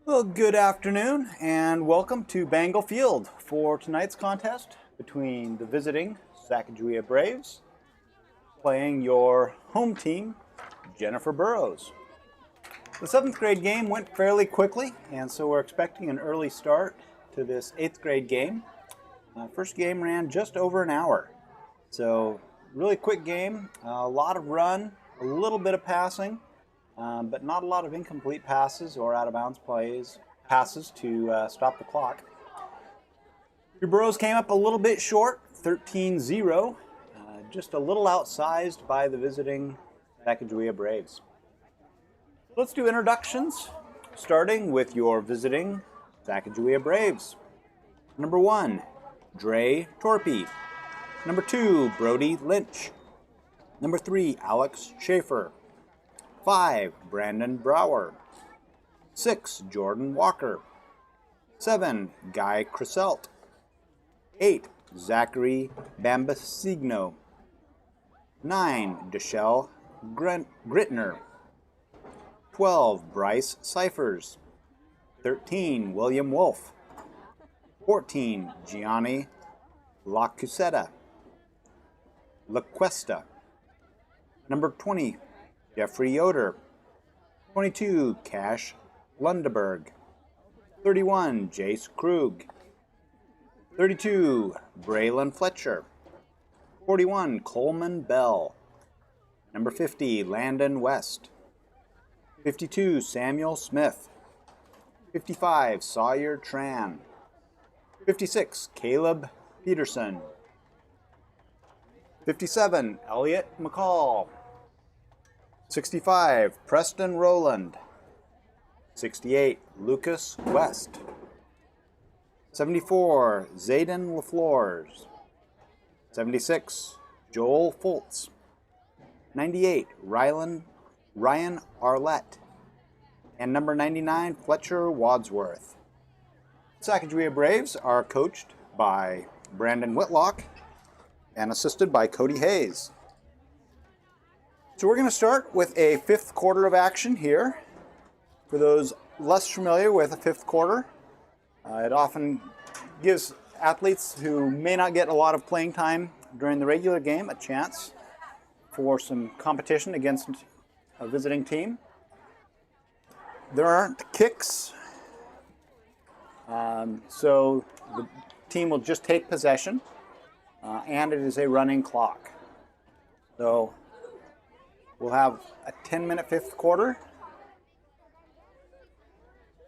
Well, good afternoon and welcome to Bengal Field for tonight's contest between the visiting Sacajawea Braves playing your home team, Jenifer Burrows. The 7th grade game went fairly quickly, and so we're expecting an early start to this 8th grade game. First game ran just over an hour, so really quick game, a lot of run, a little bit of passing. But not a lot of incomplete passes or out of bounds passes to stop the clock. Your Burros came up a little bit short, 13-0, just a little outsized by the visiting Sacajawea Braves. Let's do introductions, starting with your visiting Sacajawea Braves. Number 1, Dre Torpy. Number 2, Brody Lynch. Number 3, Alex Schaefer. 5, Brandon Brower. 6, Jordan Walker. 7, Guy Criselt. 8, Zachary Bambasigno. 9, Deshelle Gritner. 12, Bryce Cyphers. 13, William Wolf. 14, Gianni LaCuesta. Number 20, Jeffrey Yoder. 22, Cash Lundeberg. 31, Jace Krug. 32, Braylon Fletcher. 41, Coleman Bell. Number 50, Landon West. 52, Samuel Smith. 55, Sawyer Tran. 56, Caleb Peterson. 57, Elliot McCall. 65, Preston Rowland. 68, Lucas West. 74, Zayden LaFleurs. 76, Joel Foltz. 98, Ryan Arlett. And number 99, Fletcher Wadsworth. Sacajawea Braves are coached by Brandon Whitlock and assisted by Cody Hayes. So we're going to start with a 5th quarter of action here. For those less familiar with a 5th quarter, it often gives athletes who may not get a lot of playing time during the regular game a chance for some competition against a visiting team. There aren't kicks, so the team will just take possession, and it is a running clock. So we'll have a 10-minute 5th quarter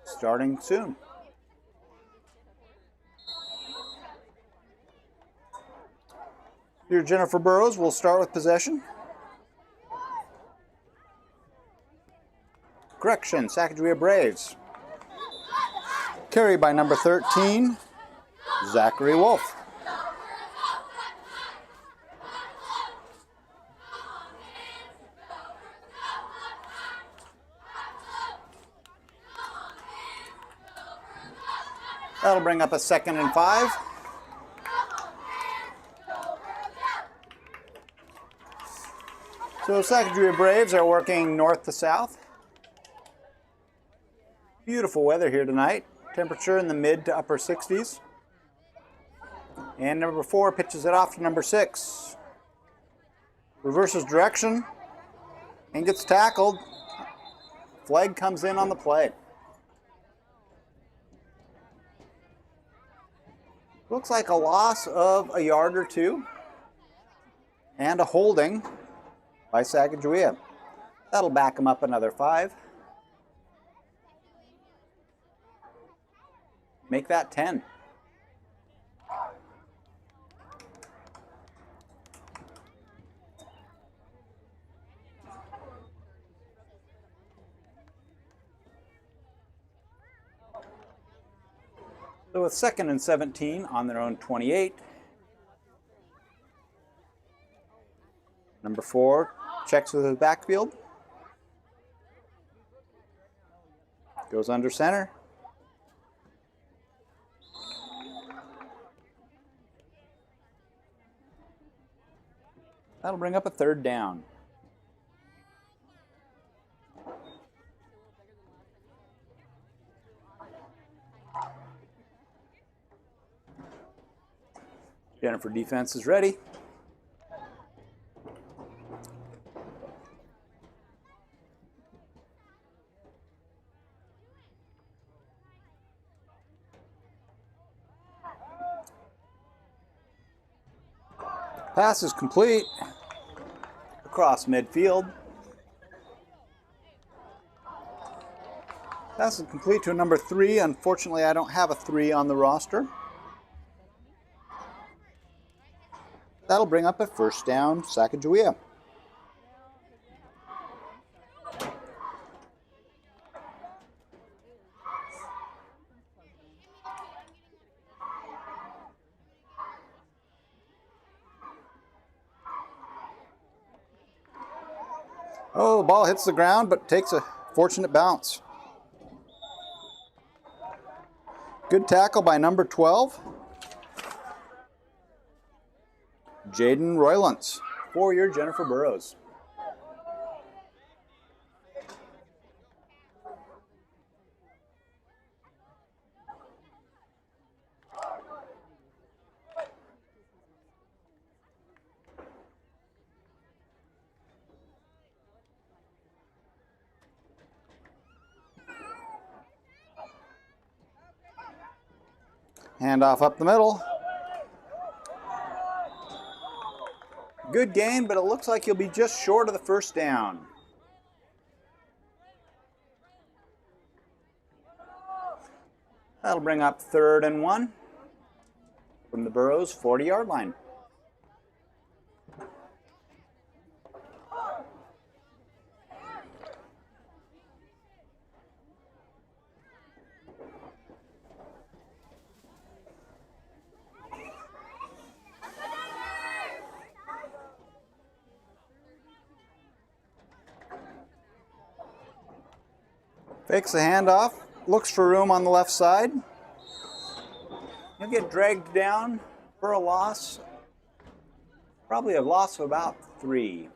starting soon. Your Jenifer Burrows will start with possession. Correction, Sacajawea Braves. Carried by number 13, Zachary Wolf. That'll bring up a 2nd and 5. So Sacajawea Braves are working north to south. Beautiful weather here tonight. Temperature in the mid to upper 60s. And number 4 pitches it off to number 6. Reverses direction and gets tackled. Flag comes in on the play. Looks like a loss of a yard or 2 and a holding by Sacajawea. That'll back him up another 5. Make that 10. So with 2nd and 17 on their own 28, number 4 checks with his backfield, goes under center. That'll bring up a 3rd down. Jenifer defense is ready. Pass is complete across midfield. Pass is complete to a number 3. Unfortunately, I don't have a 3 on the roster. That'll bring up a first down, Sacajawea. Oh, the ball hits the ground, but takes a fortunate bounce. Good tackle by number 12. Jaden Roylance for your Jenifer Burrows. Handoff up the middle. Good gain, but it looks like you'll be just short of the first down. That'll bring up 3rd and 1 from the Burrows 40-yard line. Fakes the handoff, looks for room on the left side. He'll get dragged down for a loss, probably a loss of about 3.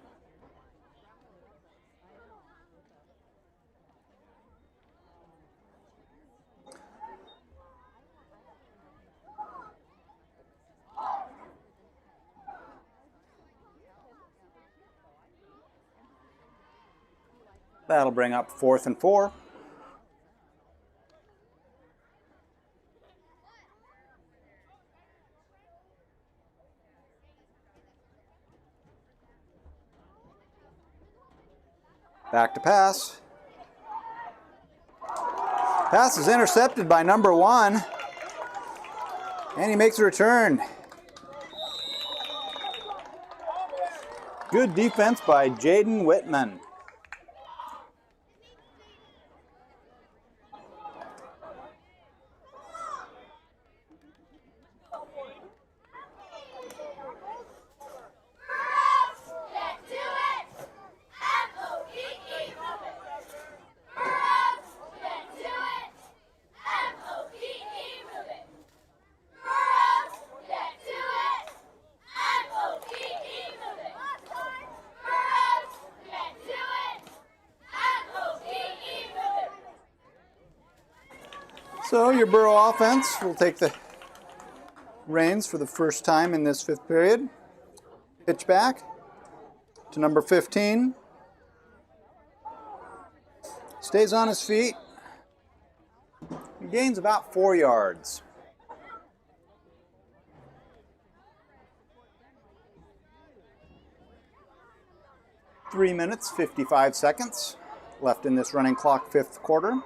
That'll bring up 4th and 4. Back to pass. Pass is intercepted by number 1. And he makes a return. Good defense by Jaden Whitman. So your Burrow offense will take the reins for the first time in this 5th period. Pitch back to number 15. Stays on his feet. He gains about 4 yards. Three minutes, 55 seconds left in this running clock 5th quarter.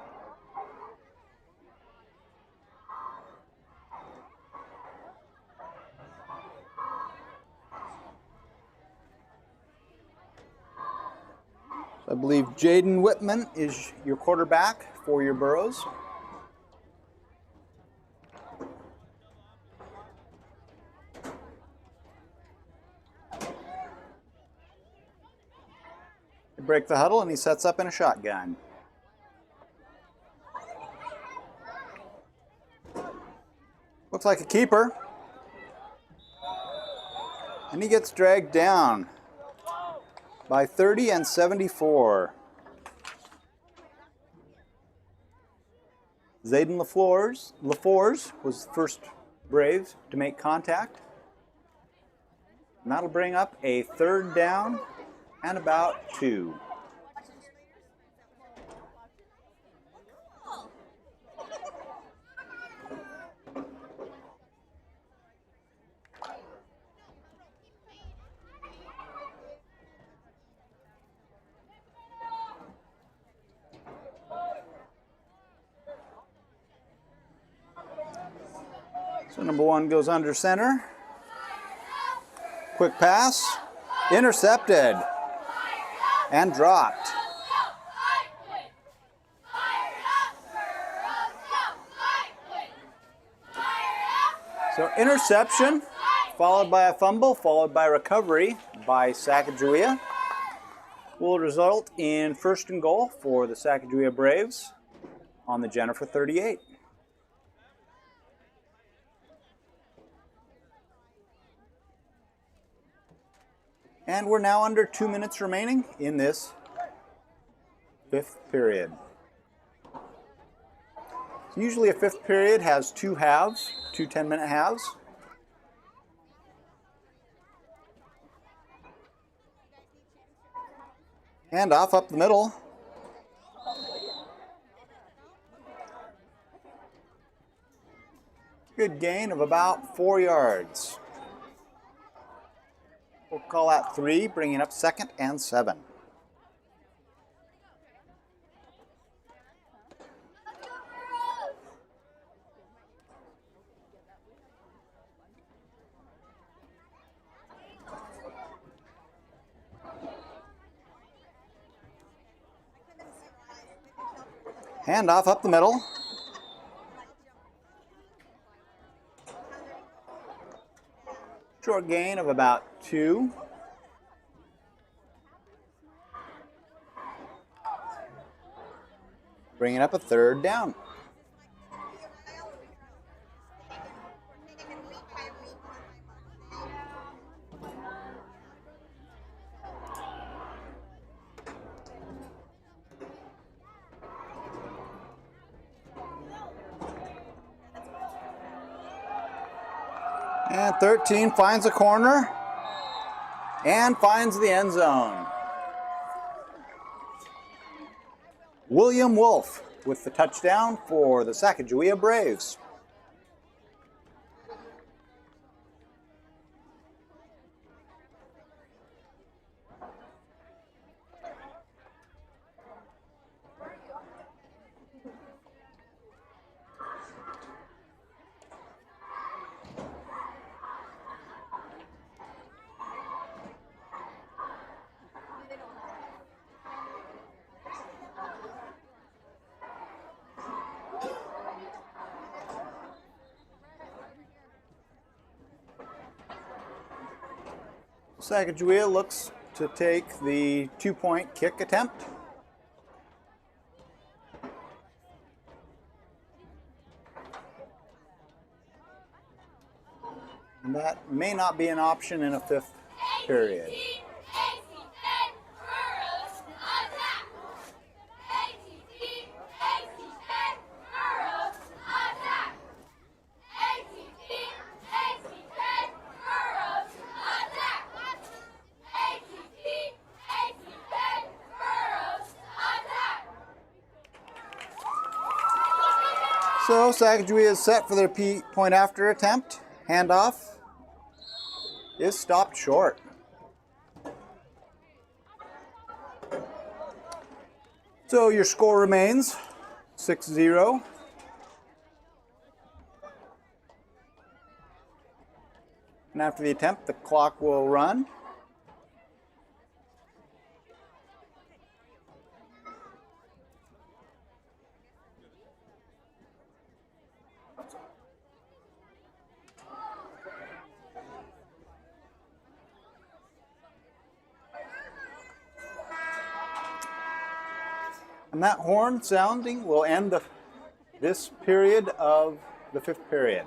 I believe Jaden Whitman is your quarterback for your Burrows. They break the huddle and he sets up in a shotgun. Looks like a keeper. And he gets dragged down by 30 and 74. Zayden LaFors was the first Brave to make contact. And that'll bring up a 3rd down and about 2. So number 1 goes under center. Quick pass, intercepted, and dropped. So interception, followed by a fumble, followed by recovery by Sacajawea, will result in 1st and goal for the Sacajawea Braves on the Jenifer 38. And we're now under 2 minutes remaining in this 5th period. So usually a 5th period has 2 halves, 2 10-minute halves. And off up the middle. Good gain of about 4 yards. We'll call that 3, bringing up 2nd and 7. Hand off up the middle. Short gain of about 2. Bringing up a 3rd down. And 13 finds a corner and finds the end zone. William Wolf with the touchdown for the Sacajawea Braves. Sacajawea looks to take the 2-point kick attempt. And that may not be an option in a 5th period. So Sacajawea is set for their point after attempt. Handoff is stopped short. So your score remains 6-0. And after the attempt, the clock will run. And that horn sounding will end this period of the 5th period.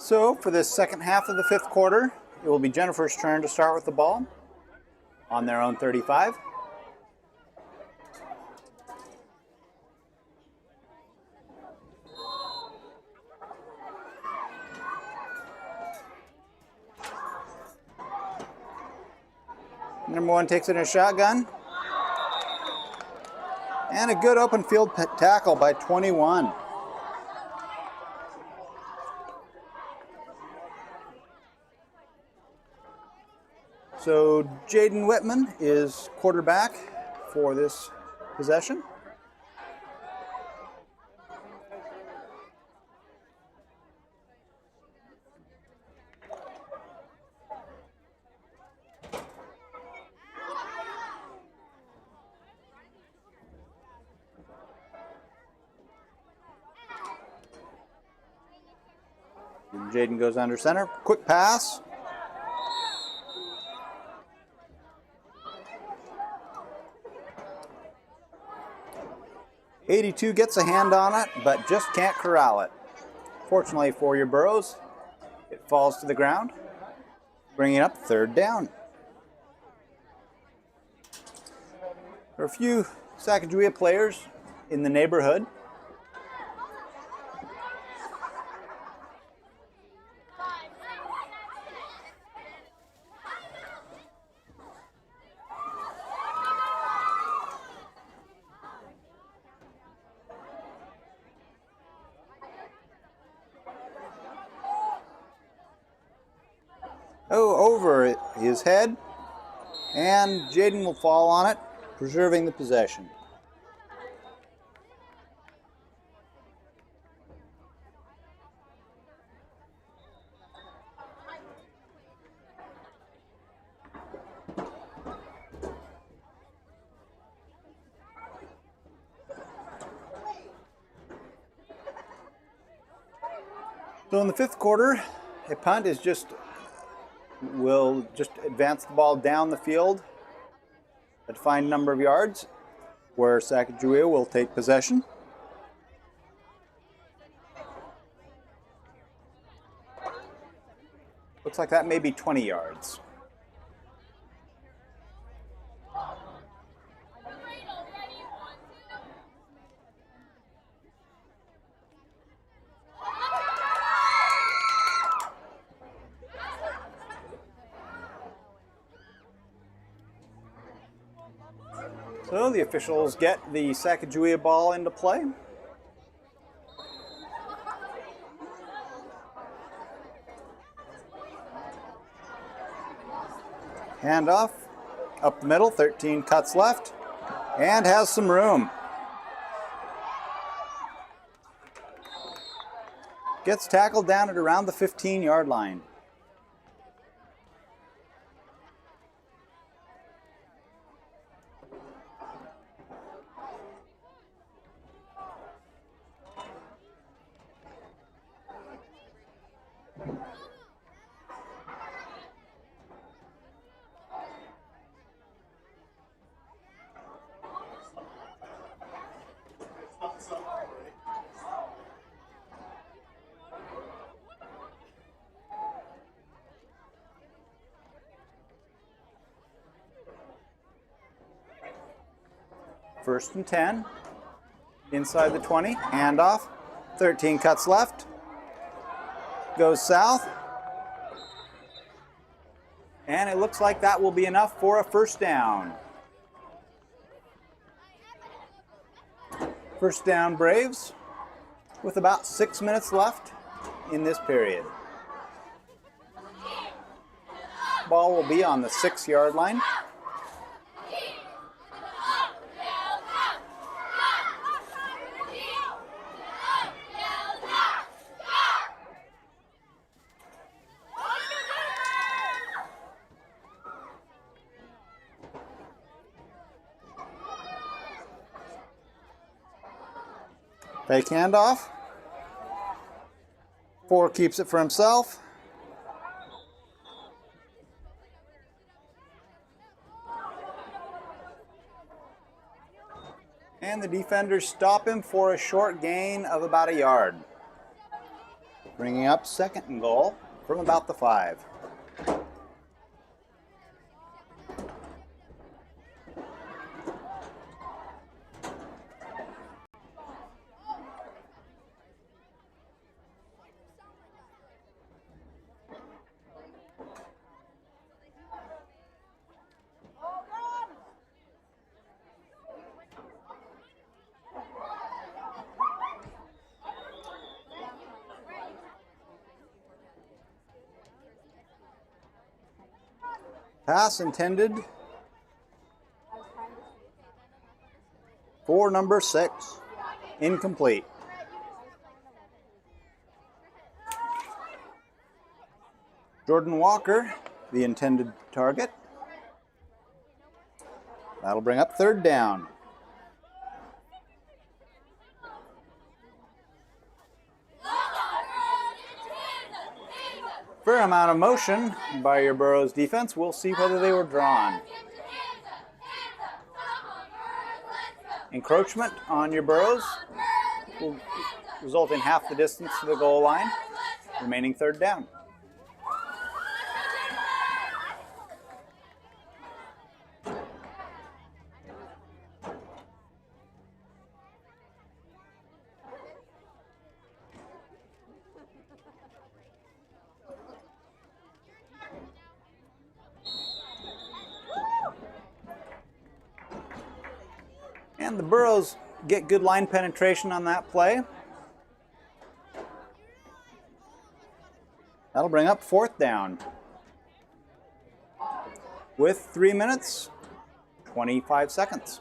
So for this second half of the fifth quarter, it will be Jenifer's turn to start with the ball on their own 35. Number one takes it in a shotgun. And a good open field tackle by 21. So Jaden Whitman is quarterback for this possession. Jaden goes under center. Quick pass. '82 gets a hand on it, but just can't corral it. Fortunately for your Burros, it falls to the ground, bringing up third down. There are a few Sacajawea players in the neighborhood. Over his head, and Jaden will fall on it, preserving the possession. So in the fifth quarter, a punt will just advance the ball down the field a defined number of yards, where Sacajawea will take possession. Looks like that may be 20 yards. So the officials get the Sacajawea ball into play. Handoff up the middle, 13 cuts left, and has some room. Gets tackled down at around the 15-yard line. First and 10, inside the 20, handoff, 13 cuts left, goes south, and it looks like that will be enough for a first down. First down Braves with about 6 minutes left in this period. Ball will be on the 6-yard line. Fake handoff. 4 keeps it for himself. And the defenders stop him for a short gain of about a yard. Bringing up second and goal from about the 5. Pass intended for number 6. Incomplete. Jordan Walker, the intended target. That'll bring up third down. Fair amount of motion by your Burros defense. We'll see whether they were drawn. Encroachment on your Burros will result in half the distance to the goal line, remaining third down. And the Burros get good line penetration on that play. That'll bring up fourth down. With 3 minutes, 25 seconds.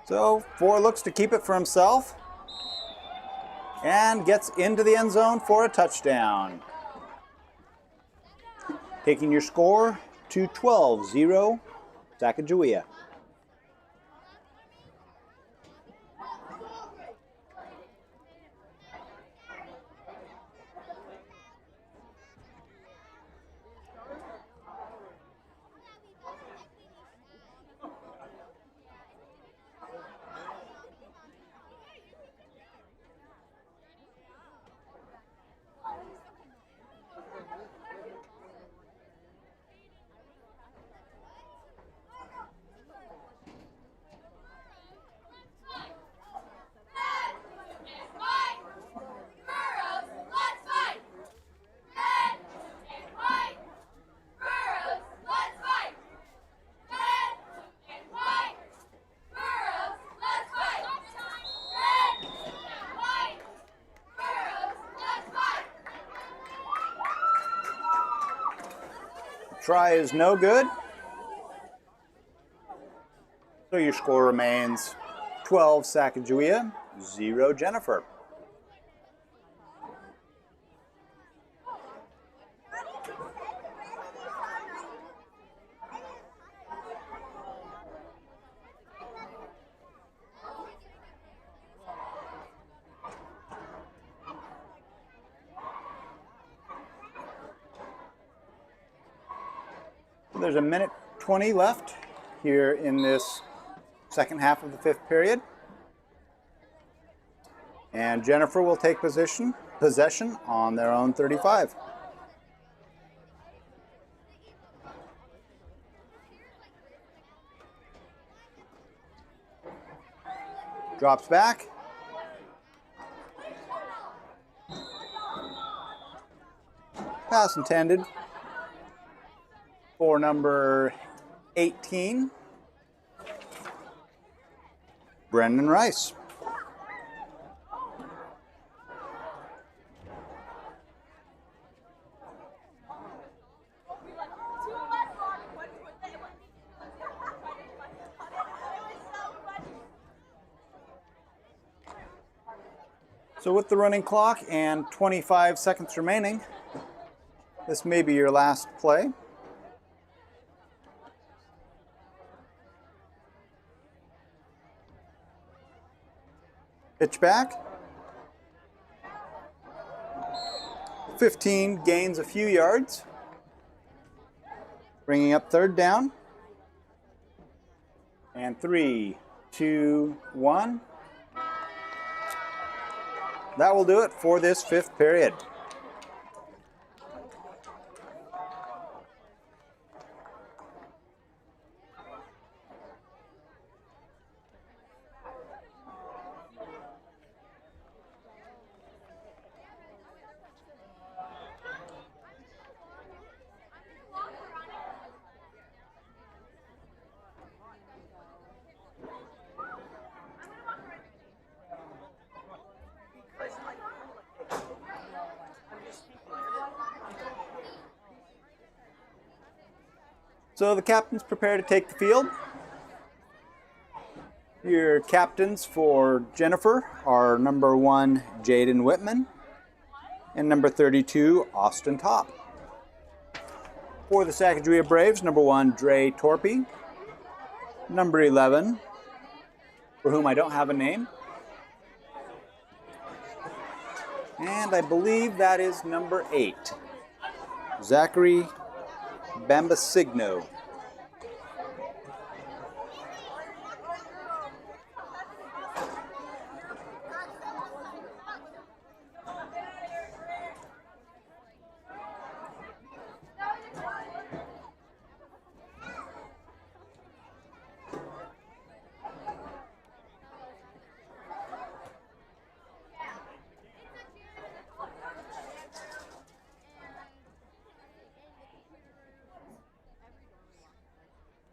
So 4 looks to keep it for himself and gets into the end zone for a touchdown. Taking your score to 12-0 Sacajawea. Try is no good. So your score remains 12 Sacajawea, 0 Jenifer. There's a minute 20 left here in this second half of the 5th period. And Jenifer will take possession on their own 35. Drops back. Pass intended for number 18, Brendan Rice. So with the running clock and 25 seconds remaining, this may be your last play. Pitch back. 15 gains a few yards. Bringing up third down. And 3, 2, 1. That will do it for this fifth period. So the captains prepare to take the field. Your captains for Jenifer are number 1, Jaden Whitman, and number 32, Austin Top. For the Sacajawea Braves, number 1, Dre Torpy, number 11, for whom I don't have a name, and I believe that is number 8, Zachary Bambasigno.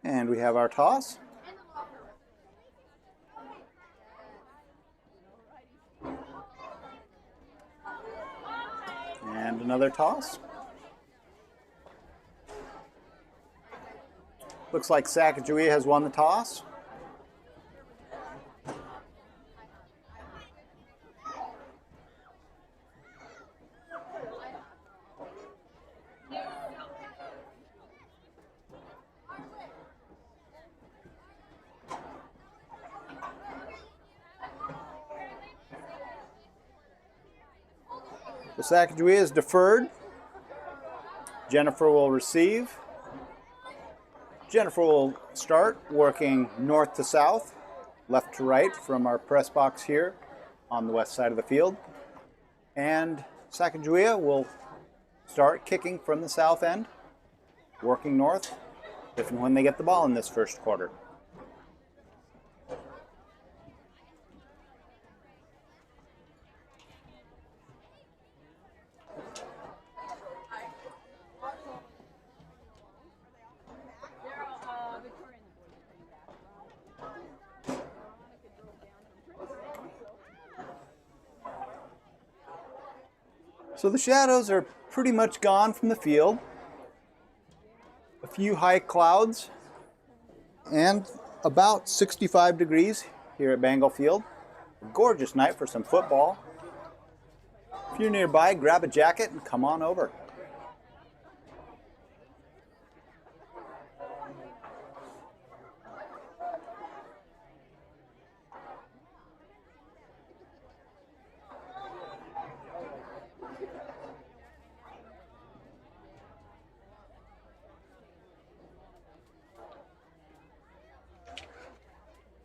And we have our toss. And another toss. Looks like Sacajawea has won the toss. The Sacajawea is deferred. Jenifer will receive. Jenifer will start working north to south, left to right from our press box here on the west side of the field. And Sacajawea will start kicking from the south end, working north, if and when they get the ball in this first quarter. So the shadows are pretty much gone from the field. A few high clouds and about 65 degrees here at Bengal Field. A gorgeous night for some football. If you're nearby, grab a jacket and come on over.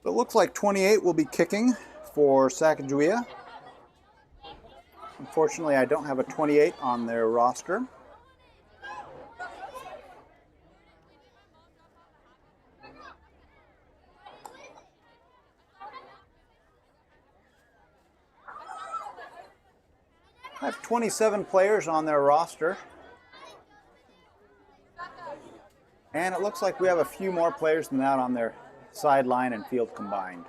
It looks like 28 will be kicking for Sacajawea. Unfortunately, I don't have a 28 on their roster. I have 27 players on their roster. And it looks like we have a few more players than that on their sideline and field combined.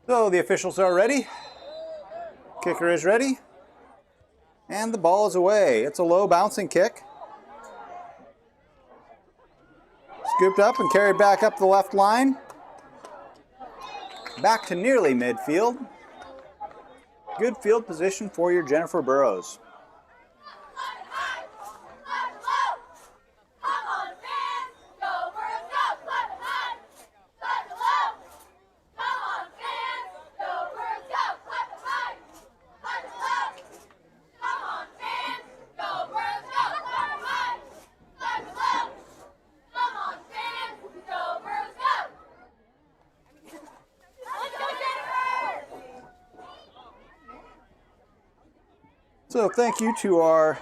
So the officials are ready. Kicker is ready. And the ball is away. It's a low bouncing kick. Scooped up and carried back up the left line. Back to nearly midfield. Good field position for your Jenifer Burrows. So thank you to our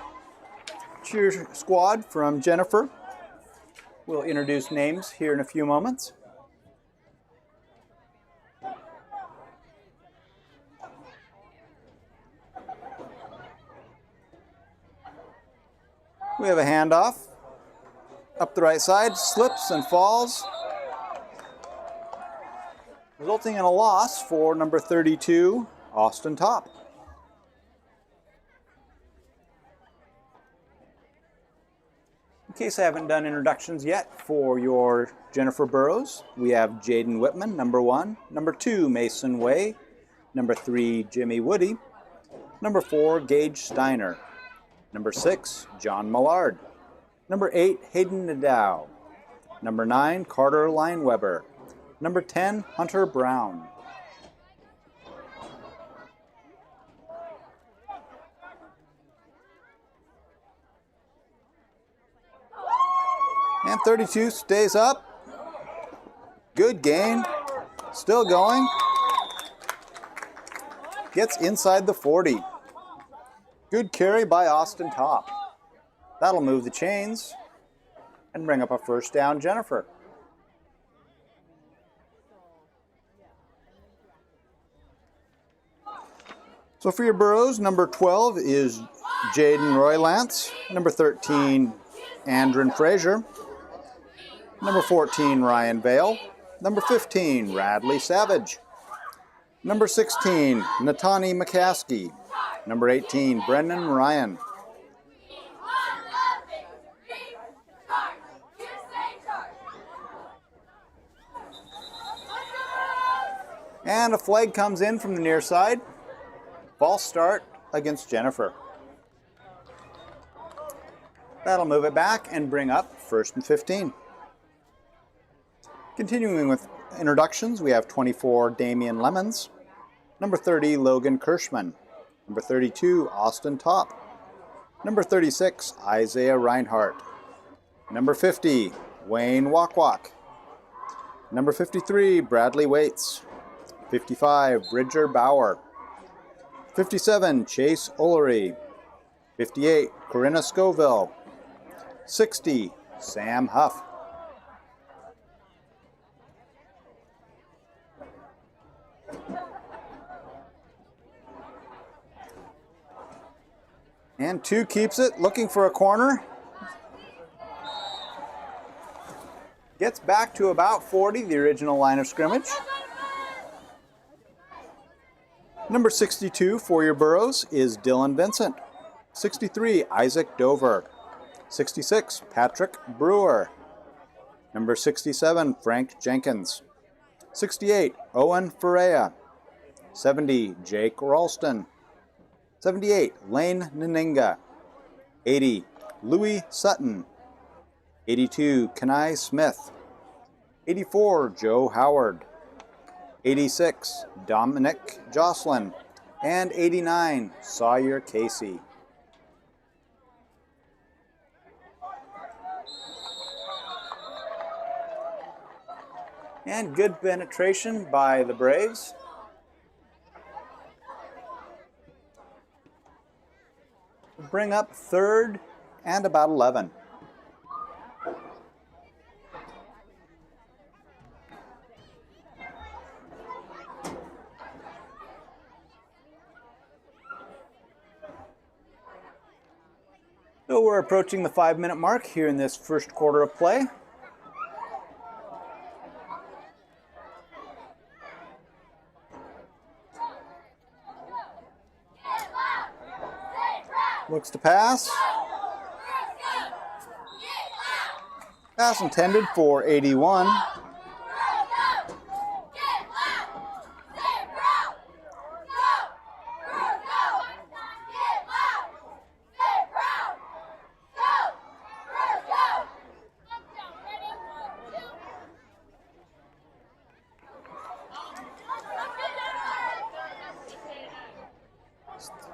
cheer squad from Jenifer. We'll introduce names here in a few moments. We have a handoff. Up the right side, slips and falls, resulting in a loss for number 32, Austin Top. In case I haven't done introductions yet for your Jenifer Burrows, we have Jaden Whitman, number 1, number 2, Mason Way, number 3, Jimmy Woody, number 4, Gage Steiner, number 6, John Millard, number 8, Hayden Nadeau, number 9, Carter Lineweber, number 10, Hunter Brown. And 32 stays up. Good gain. Still going. Gets inside the 40. Good carry by Austin Top. That'll move the chains and bring up a first down, Jenifer. So for your Burrows, number 12 is Jaden Roylance. Number 13, Andren Frazier. Number 14, Ryan Vale. Number 15, Radley Savage. Number 16, Natani McCaskey. Number 18, Brendan Ryan. And a flag comes in from the near side. False start against Jenifer. That'll move it back and bring up 1st and 15. Continuing with introductions, we have 24, Damian Lemons. Number 30, Logan Kirschman. Number 32, Austin Top. Number 36, Isaiah Reinhardt. Number 50, Wayne Wakwak. Number 53, Bradley Waits. 55, Bridger Bauer. 57, Chase Ullery. 58, Corinna Scoville. 60, Sam Huff. And 2 keeps it, looking for a corner. Gets back to about 40, the original line of scrimmage. Number 62 for your Burrows is Dylan Vincent. 63, Isaac Dover. 66, Patrick Brewer. Number 67, Frank Jenkins. 68, Owen Ferreira. 70, Jake Ralston. 78, Lane Naninga. 80, Louis Sutton. 82, Kenai Smith. 84, Joe Howard. 86, Dominic Jocelyn. And 89, Sawyer Casey. And good penetration by the Braves. Bring up 3rd and about 11. So we're approaching the 5-minute mark here in this first quarter of play. Looks to pass. Pass intended for 81.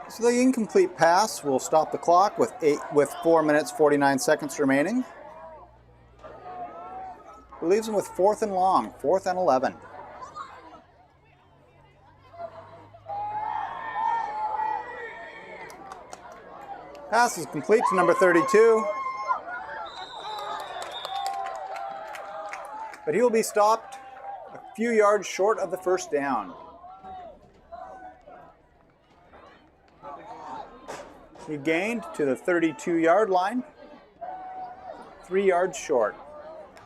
So the incomplete pass will stop the clock with 4 minutes 49 seconds remaining. It leaves them with 4th and long, 4th and 11. Pass is complete to number 32. But he will be stopped a few yards short of the first down. He gained to the 32-yard line, 3 yards short.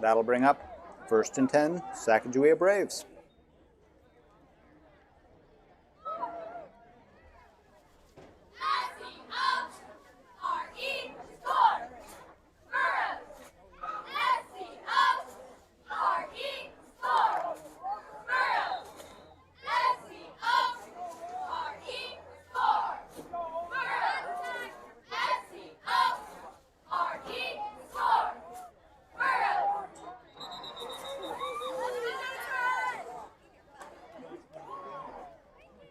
That'll bring up 1st and 10, Sacajawea Braves.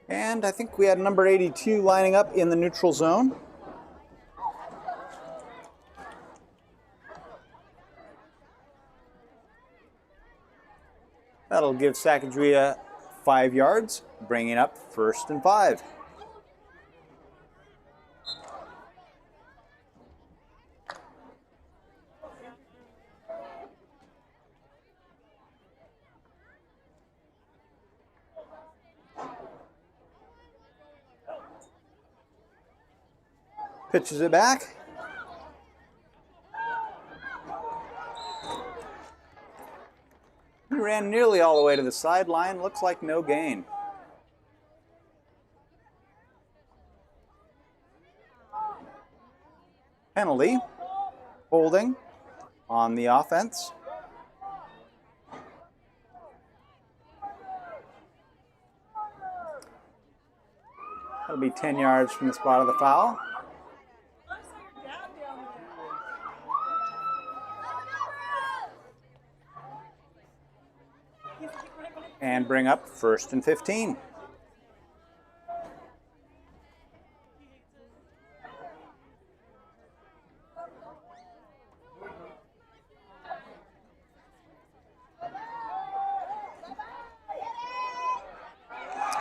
And I think we had number 82 lining up in the neutral zone. That'll give Sacajawea 5 yards, bringing up 1st and 5. Pitches it back. He ran nearly all the way to the sideline. Looks like no gain. Penalty. Holding on the offense. That'll be 10 yards from the spot of the foul. And bring up 1st and 15.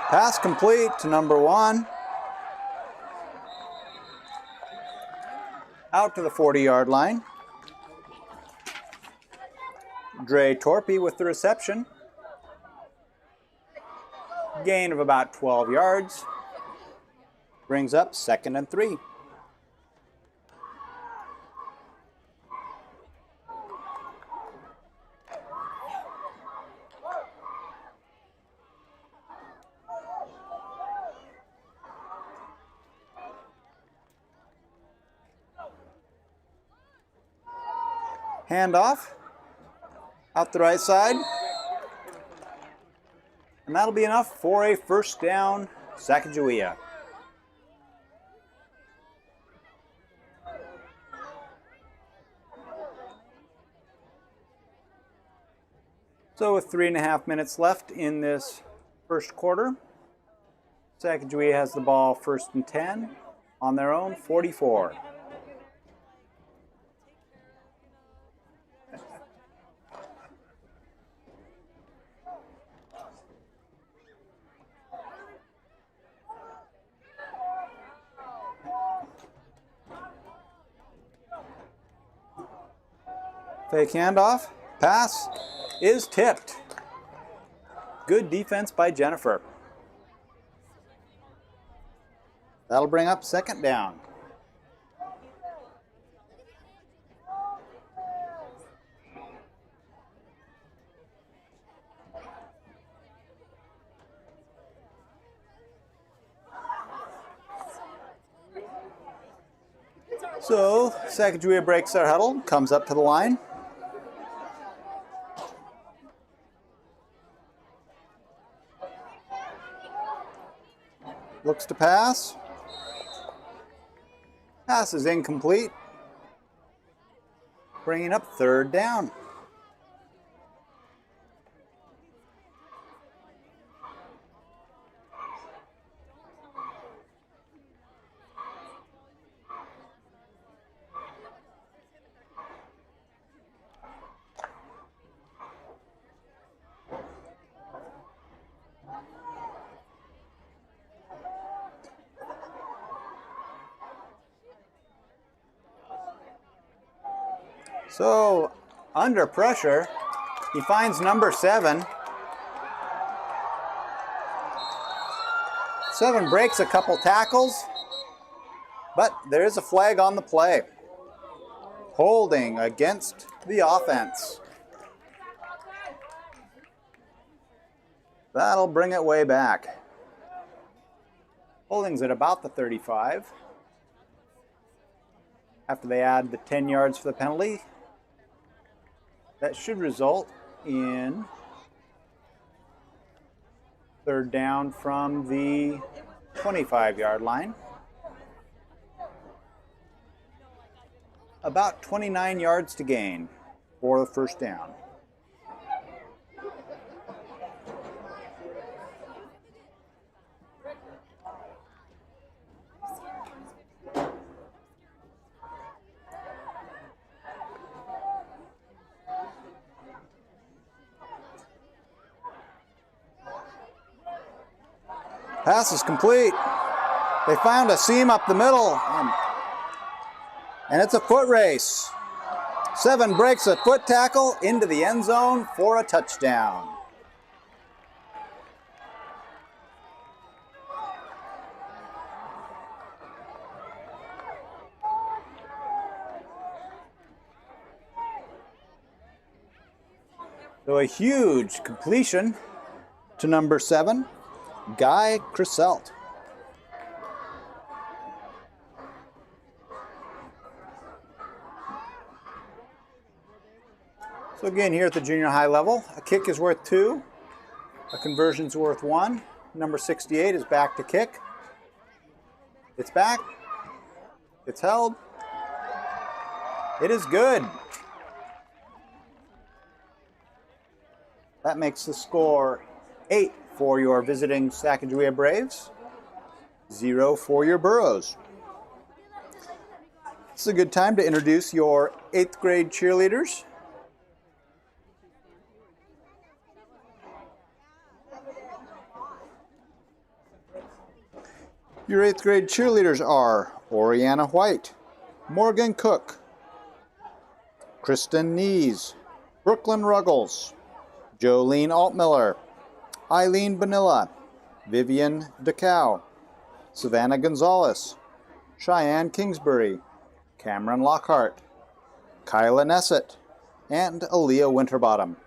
Pass complete to number 1. Out to the 40-yard line. Dre Torpy with the reception. Gain of about 12 yards. Brings up 2nd and 3. Handoff out the right side. And that'll be enough for a 1st down, Sacajawea. So with 3.5 minutes left in this first quarter, Sacajawea has the ball 1st and 10 on their own 44. Fake handoff, pass is tipped. Good defense by Jenifer. That'll bring up 2nd down. So Sacajawea breaks their huddle, comes up to the line. Looks to pass. Pass is incomplete. Bringing up 3rd down. So, under pressure, he finds number 7. 7 breaks a couple tackles, but there is a flag on the play. Holding against the offense. That'll bring it way back. Holding's at about the 35. After they add the 10 yards for the penalty, that should result in 3rd down from the 25-yard line. About 29 yards to gain for the 1st down. Pass is complete. They found a seam up the middle, and it's a foot race. 7 breaks a foot tackle into the end zone for a touchdown. So a huge completion to number 7, Guy Crisselt. So again, here at the junior high level, a kick is worth 2, a conversion's worth 1. Number 68 is back to kick. It's back. It's held. It is good. That makes the score 8 for your visiting Sacajawea Braves, 0 for your Burros. It's a good time to introduce your 8th grade cheerleaders. Your 8th grade cheerleaders are Oriana White, Morgan Cook, Kristen Nees, Brooklyn Ruggles, Jolene Altmiller, Eileen Vanilla, Vivian DeCow, Savannah Gonzalez, Cheyenne Kingsbury, Cameron Lockhart, Kyla Nessett, and Aaliyah Winterbottom.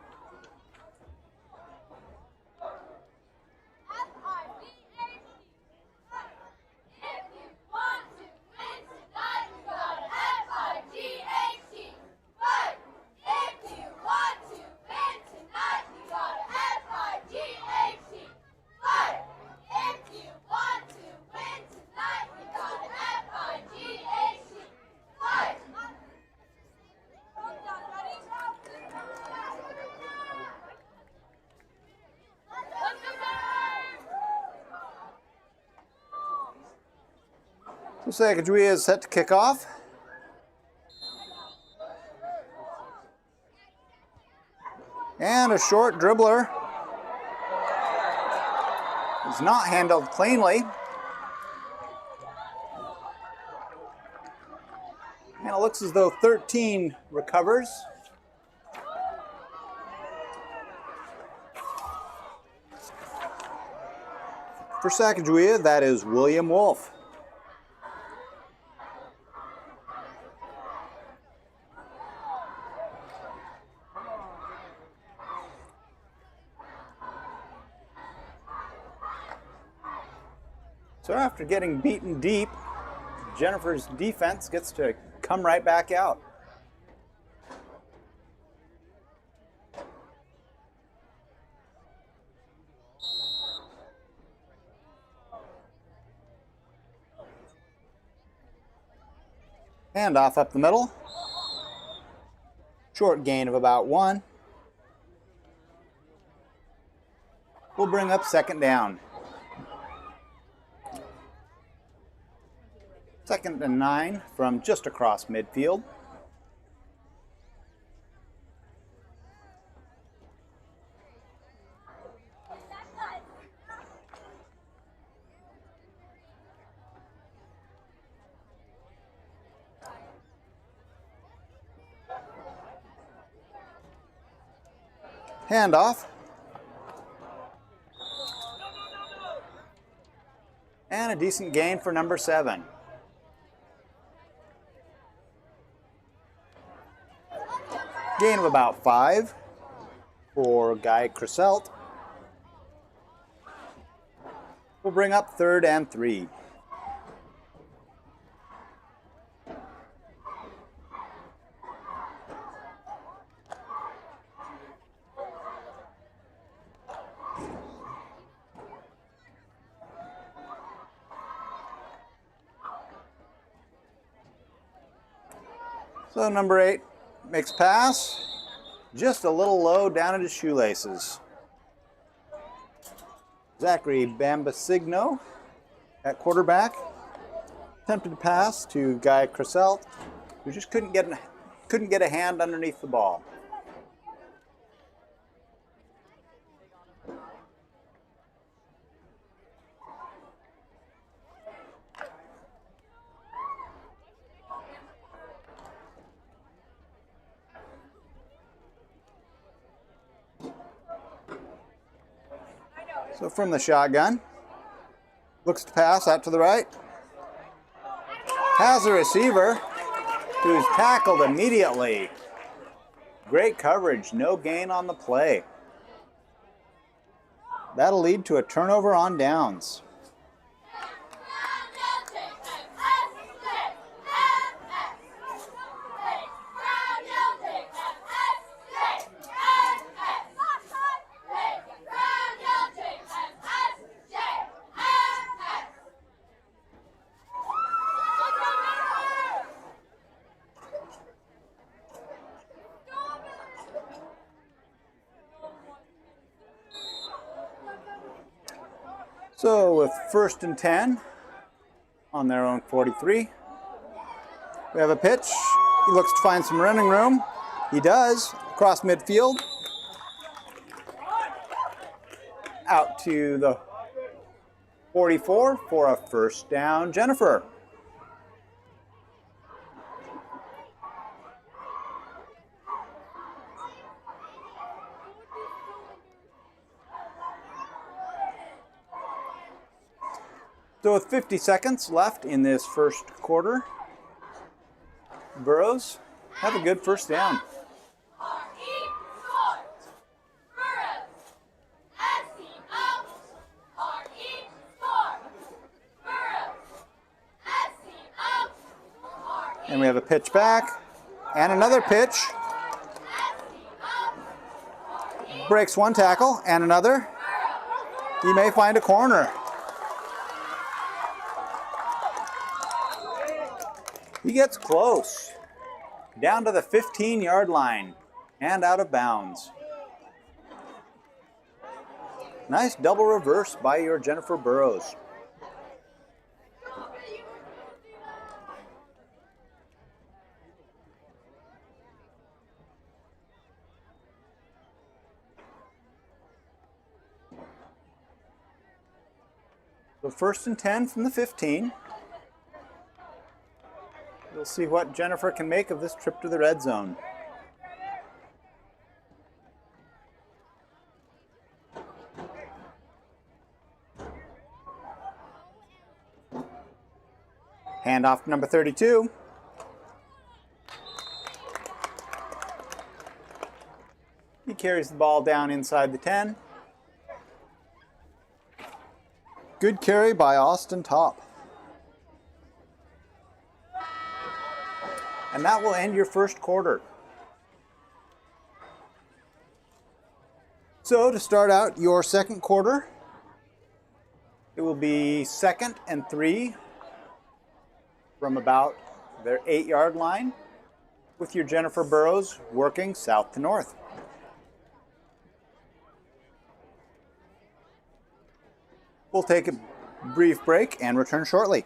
So Sacajawea is set to kick off. And a short dribbler is not handled cleanly. And it looks as though 13 recovers. For Sacajawea, that is William Wolf. So after getting beaten deep, Jenifer's defense gets to come right back out. Handoff up the middle. Short gain of about 1. We'll bring up 2nd down. 2nd and 9 from just across midfield. Handoff. And a decent gain for number 7. Gain of about 5 for Guy Crisselt. We'll bring up 3rd and 3. So number 8 makes pass, just a little low down at his shoelaces. Zachary Bambasigno at quarterback, attempted to pass to Guy Crisselt, who just couldn't get a hand underneath the ball. So from the shotgun, looks to pass out to the right. Has a receiver who's tackled immediately. Great coverage, no gain on the play. That'll lead to a turnover on downs. So with 1st and 10 on their own 43, we have a pitch. He looks to find some running room. He does, across midfield. Out to the 44 for a 1st down, Jenifer. So with 50 seconds left in this first quarter, Burrows have a good 1st down. And we have a pitch back, and another pitch. Breaks one tackle, and another. He may find a corner. He gets close, down to the 15-yard line, and out of bounds. Nice double reverse by your Jenifer Burrows. So 1st and 10 from the 15. We'll see what Jenifer can make of this trip to the red zone. Handoff to number 32. He carries the ball down inside the 10. Good carry by Austin Top. And that will end your first quarter. So to start out your second quarter, it will be 2nd and 3 from about their 8-yard line, with your Jenifer Burrows working south to north. We'll take a brief break and return shortly.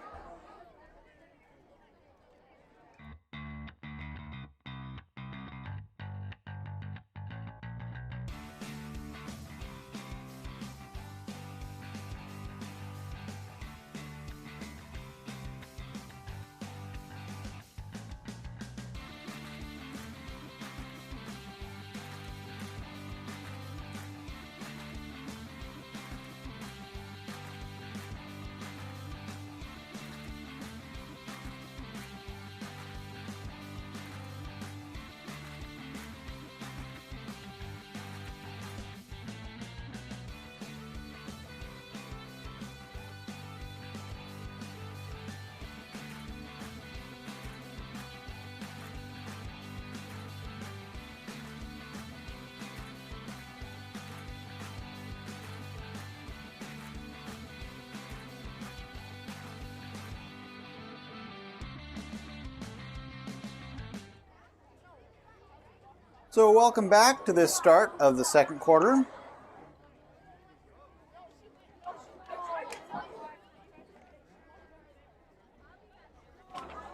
So welcome back to this start of the second quarter.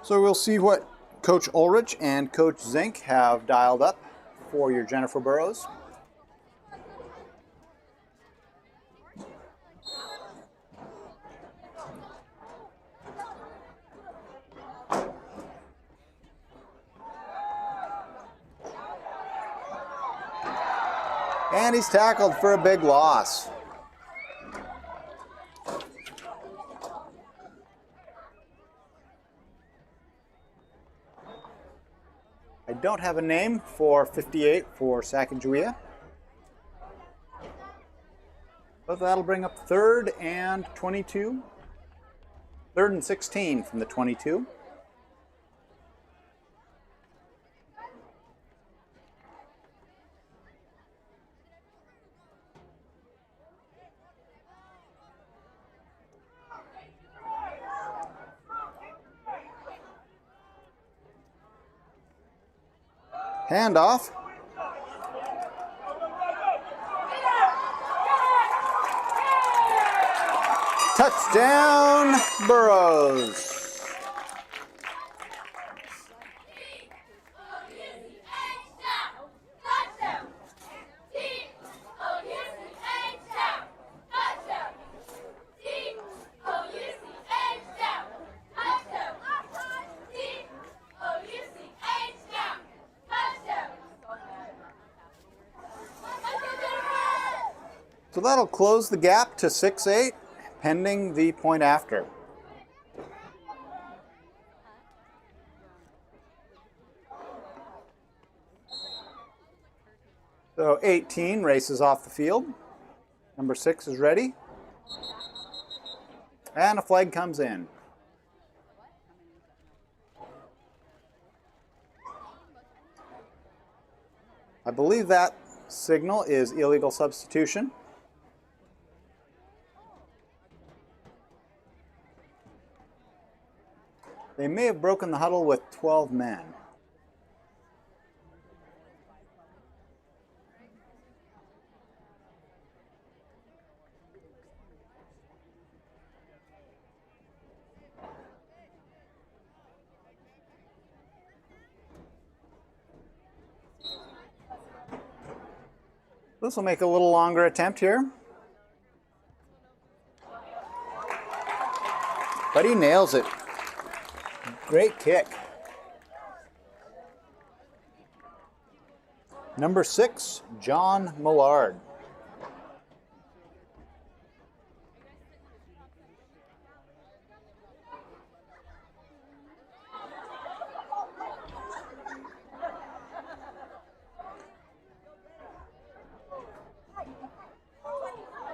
So we'll see what Coach Ulrich and Coach Zink have dialed up for your Jenifer Burros. And he's tackled for a big loss. I don't have a name for 58 for Sacajawea. But that'll bring up 3rd and 22. 3rd and 16 from the 22. Handoff. Touchdown, Burros. So that'll close the gap to 6-8, pending the point after. So 18 races off the field. Number 6 is ready. And a flag comes in. I believe that signal is illegal substitution. They may have broken the huddle with 12 men. This will make a little longer attempt here. But he nails it. Great kick. Number 6, John Millard.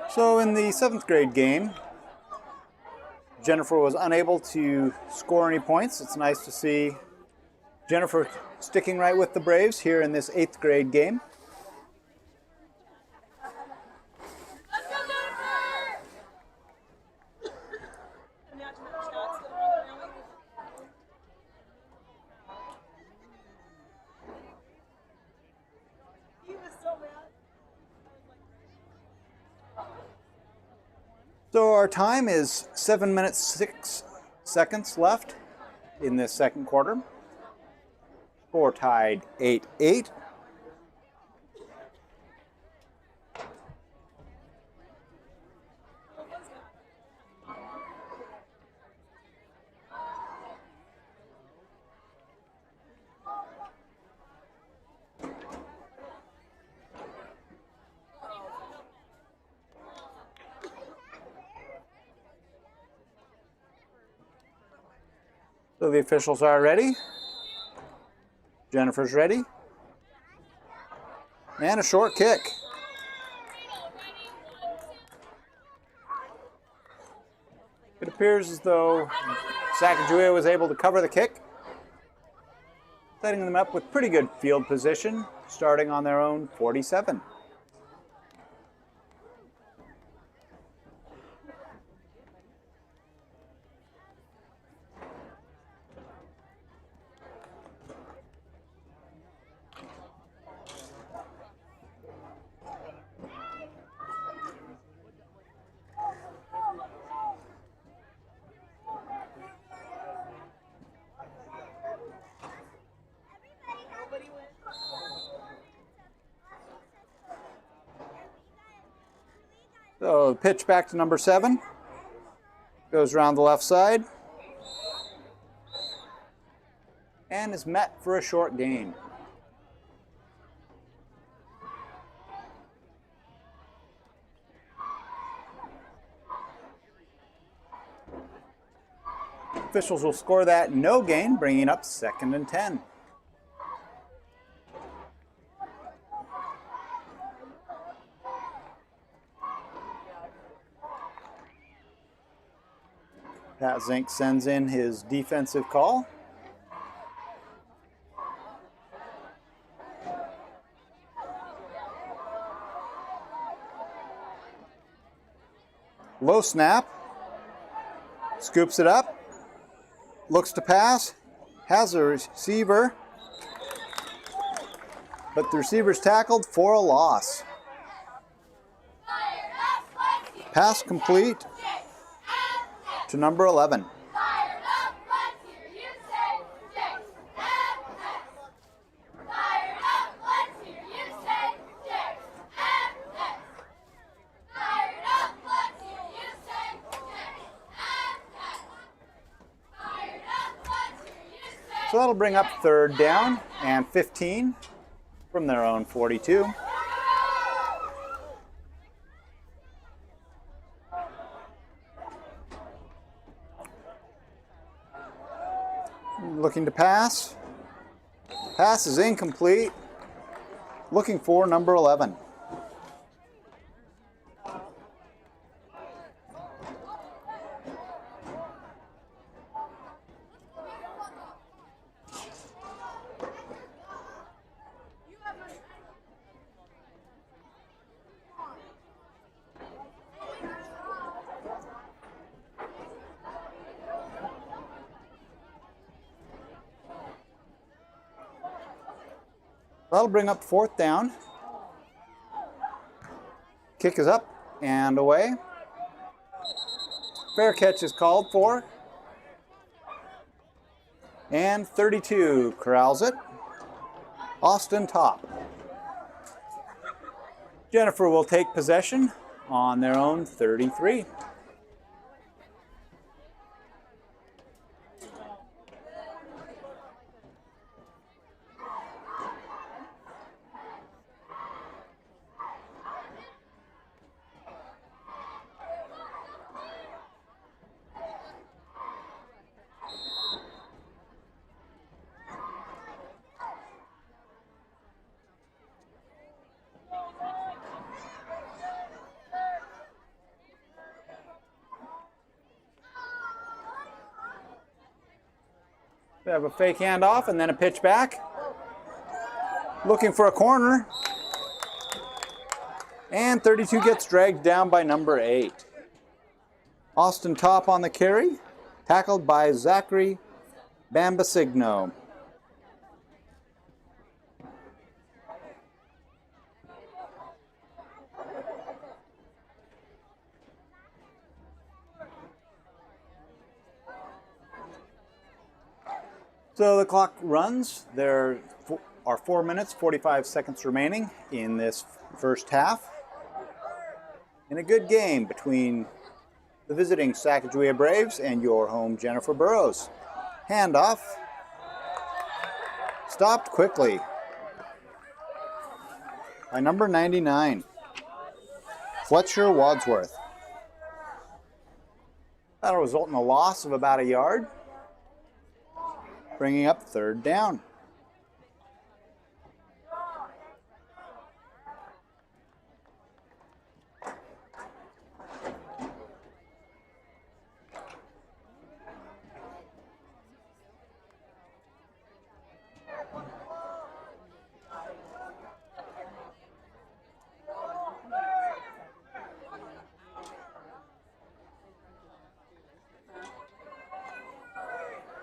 So in the 7th grade game, Jenifer was unable to score any points. It's nice to see Jenifer sticking right with the Braves here in this 8th grade game. So our time is 7 minutes 6 seconds left in this second quarter. Score tied 8-8. So the officials are ready. Jenifer's ready. And a short kick. It appears as though Sacajawea was able to cover the kick, setting them up with pretty good field position, starting on their own 47. So pitch back to number 7. Goes around the left side. And is met for a short gain. Officials will score that no gain, bringing up 2nd and 10. Pat Zink sends in his defensive call. Low snap. Scoops it up. Looks to pass. Has a receiver. But the receiver's tackled for a loss. Pass complete to number 11. So that'll bring up 3rd down and 15 from their own 42. Looking to pass. Pass is incomplete. Looking for number 11. That'll bring up 4th down. Kick is up and away. Fair catch is called for. And 32 corrals it. Austin top. Jenifer will take possession on their own 33. We have a fake handoff and then a pitch back. Looking for a corner. And 32 gets dragged down by number 8. Austin top on the carry. Tackled by Zachary Bambasigno. So the clock runs. There are 4 minutes, 45 seconds remaining in this first half. In a good game between the visiting Sacajawea Braves and your home Jenifer Burrows. Handoff. Stopped quickly by number 99, Fletcher Wadsworth. That'll result in a loss of about a yard, bringing up 3rd down.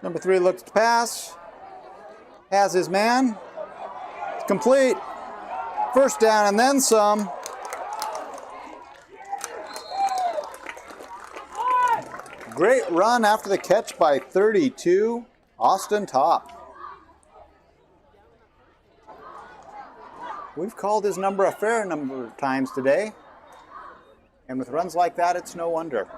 Number 3 looks to pass. Has his man. It's complete. First down and then some. Great run after the catch by 32, Austin Top. We've called his number a fair number of times today. And with runs like that, it's no wonder.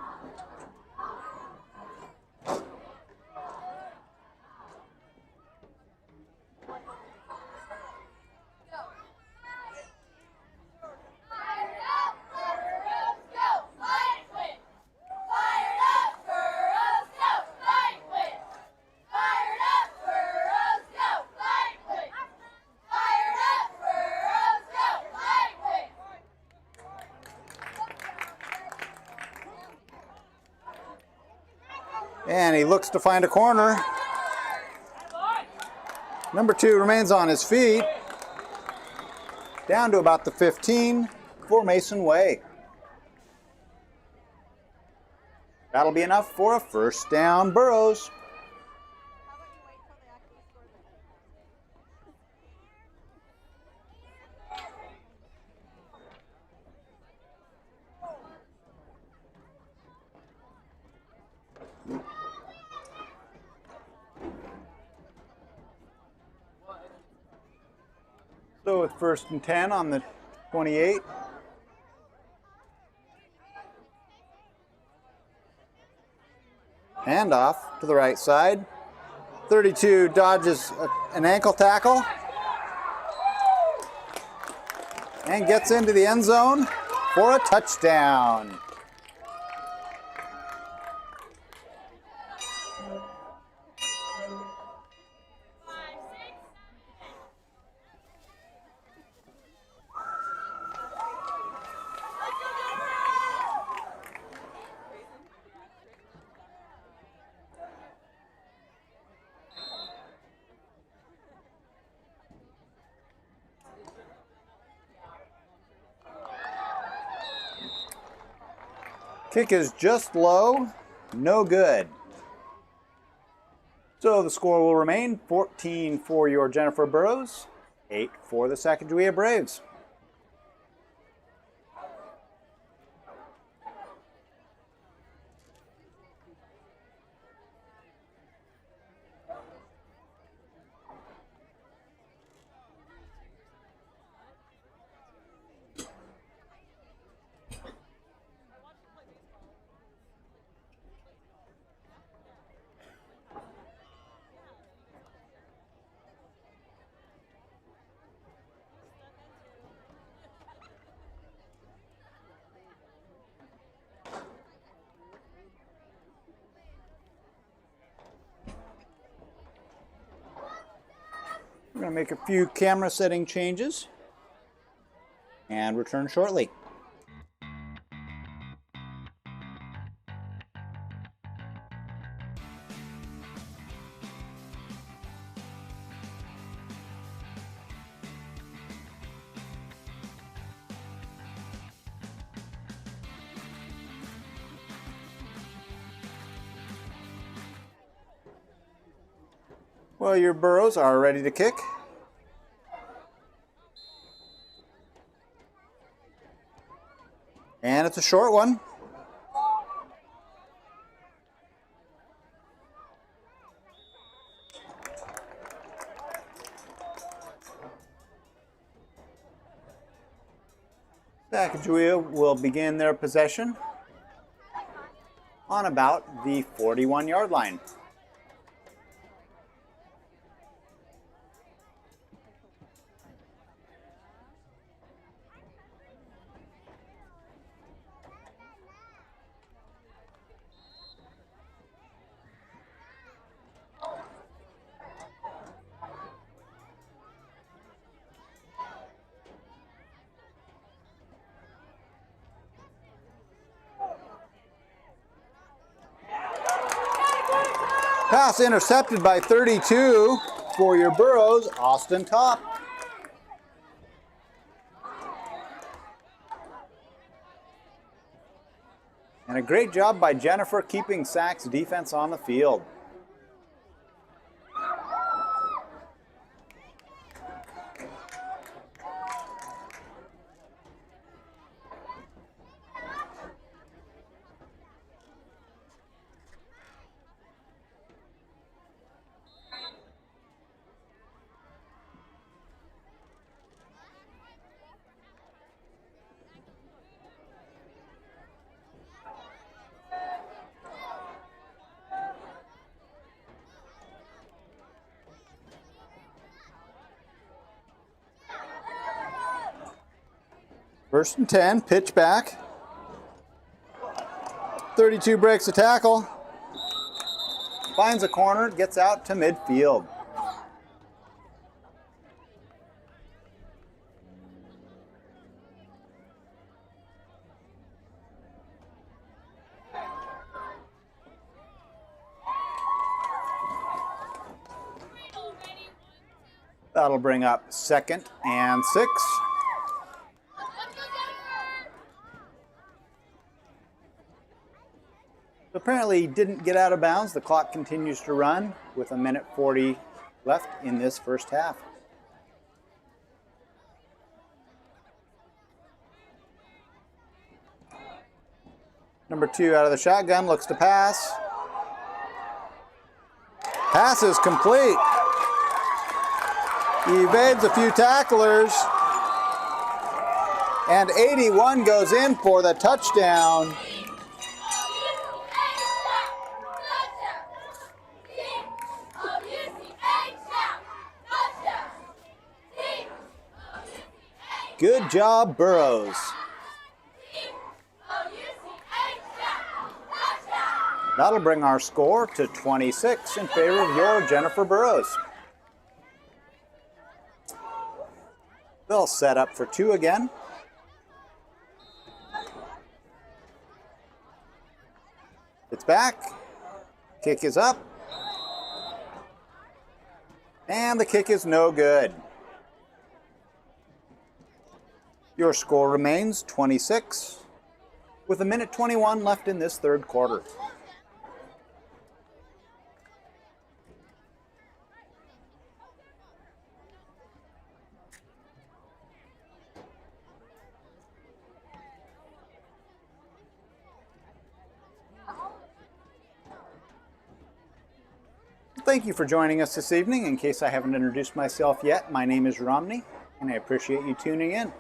And he looks to find a corner. Number 2 remains on his feet. Down to about the 15 for Mason Way. That'll be enough for a first down, Burrows. So with 1st and 10 on the 28. Hand off to the right side. 32 dodges an ankle tackle. And gets into the end zone for a touchdown. Kick is just low, no good. So the score will remain 14 for your Jenifer Burrows, 8 for the Sacajawea Braves. We're going to make a few camera setting changes and return shortly. Well, your Burrows are ready to kick. And it's a short one. Sacajawea will begin their possession on about the 41-yard line. Pass intercepted by 32 for your Burrows, Austin Top. And a great job by Jenifer keeping Sac's defense on the field. First and 10, pitch back. 32 breaks a tackle. Finds a corner, gets out to midfield. That'll bring up 2nd and 6. Apparently didn't get out of bounds. The clock continues to run with 1:40 left in this first half. Number 2 out of the shotgun, looks to pass. Pass is complete. He evades a few tacklers. And 81 goes in for the touchdown. Good job, Burrows. That'll bring our score to 26 in favor of your Jenifer Burrows. They'll set up for 2 again. It's back. Kick is up. And the kick is no good. Your score remains 26 with 1:21 left in this third quarter. Thank you for joining us this evening. In case I haven't introduced myself yet, my name is Romney, and I appreciate you tuning in.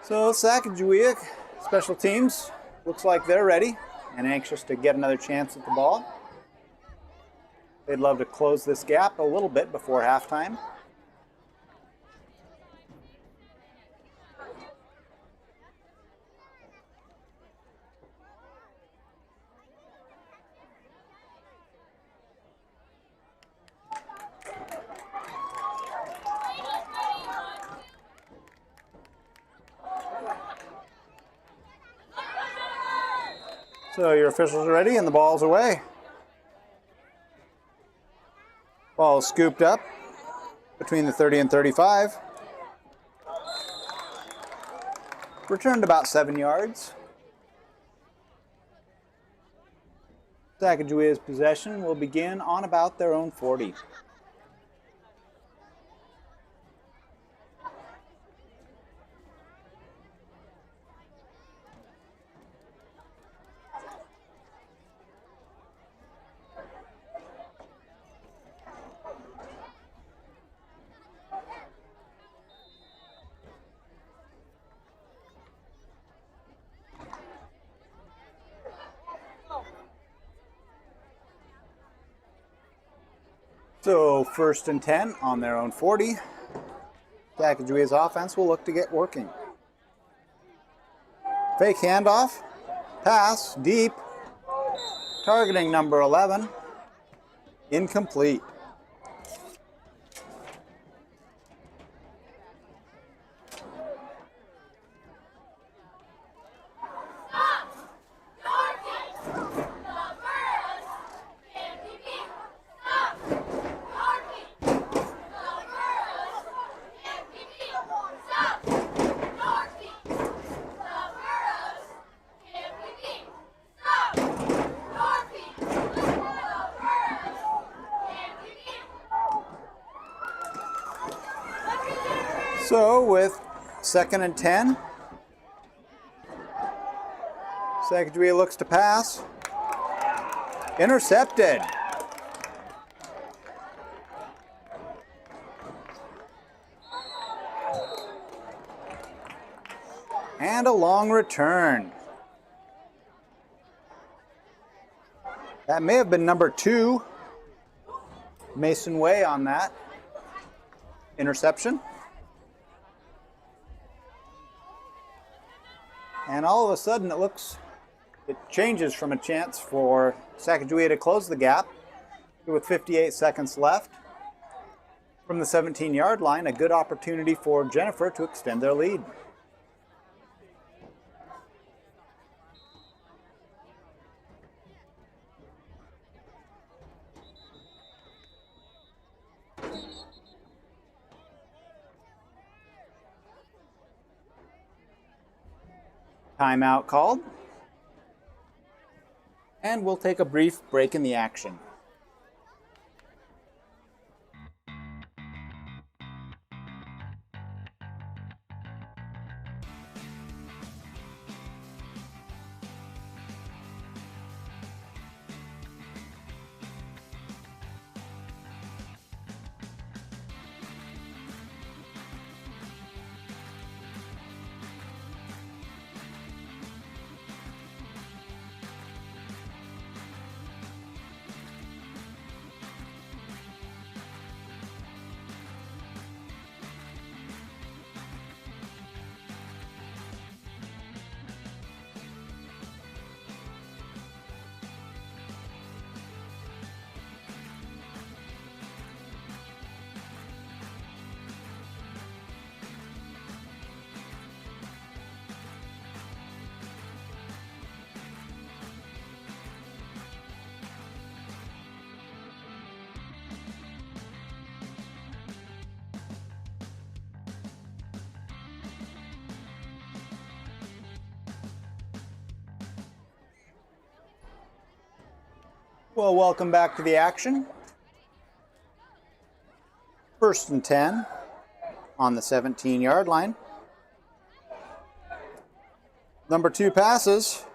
So Sacajawea special teams looks like they're ready and anxious to get another chance at the ball. They'd love to close this gap a little bit before halftime. So your officials are ready and the ball's away. Ball is scooped up between the 30 and 35. Returned about 7 yards. Sacajawea's possession will begin on about their own 40. So 1st and 10 on their own 40. Sacagawea's offense will look to get working. Fake handoff. Pass deep. Targeting number 11. Incomplete. So with 2nd and 10, Sacajawea looks to pass. Intercepted. And a long return. That may have been number 2, Mason Way, on that interception. And all of a sudden it changes from a chance for Sacajawea to close the gap with 58 seconds left. From the 17-yard line, a good opportunity for Jenifer to extend their lead. Timeout called. And we'll take a brief break in the action. Well, welcome back to the action. 1st and 10 on the 17-yard line. Number 2 passes.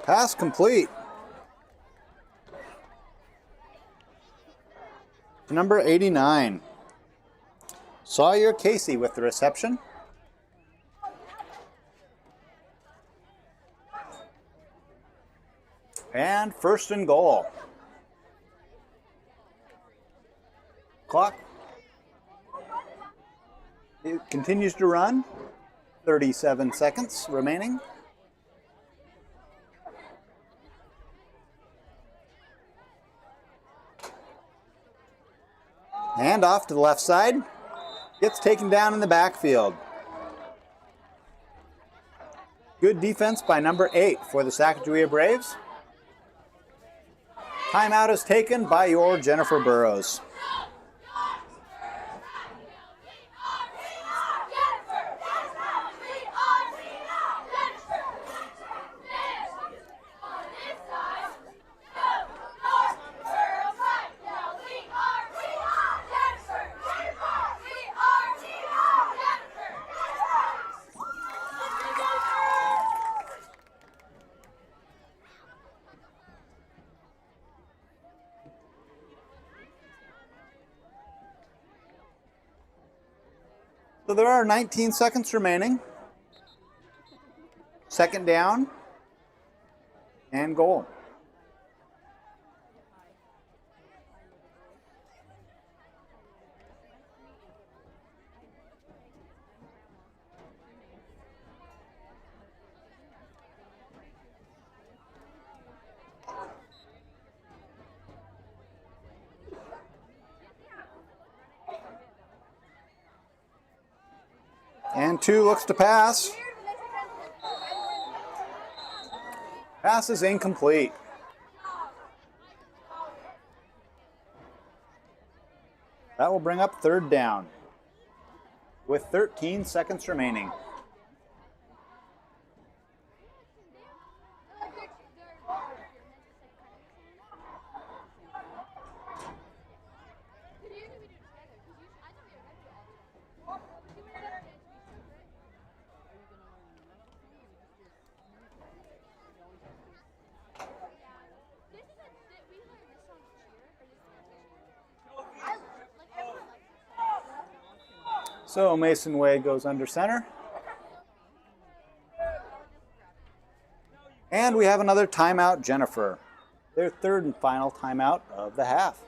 Pass complete. Number 89. Sawyer Casey with the reception. And 1st and goal. Clock. It continues to run. 37 seconds remaining. And off to the left side. Gets taken down in the backfield. Good defense by number 8 for the Sacajawea Braves. Timeout is taken by your Jenifer Burrows. So there are 19 seconds remaining. 2nd down and goal. And 2 looks to pass. Pass is incomplete. That will bring up 3rd down with 13 seconds remaining. So Mason Way goes under center. And we have another timeout, Jenifer. Their third and final timeout of the half.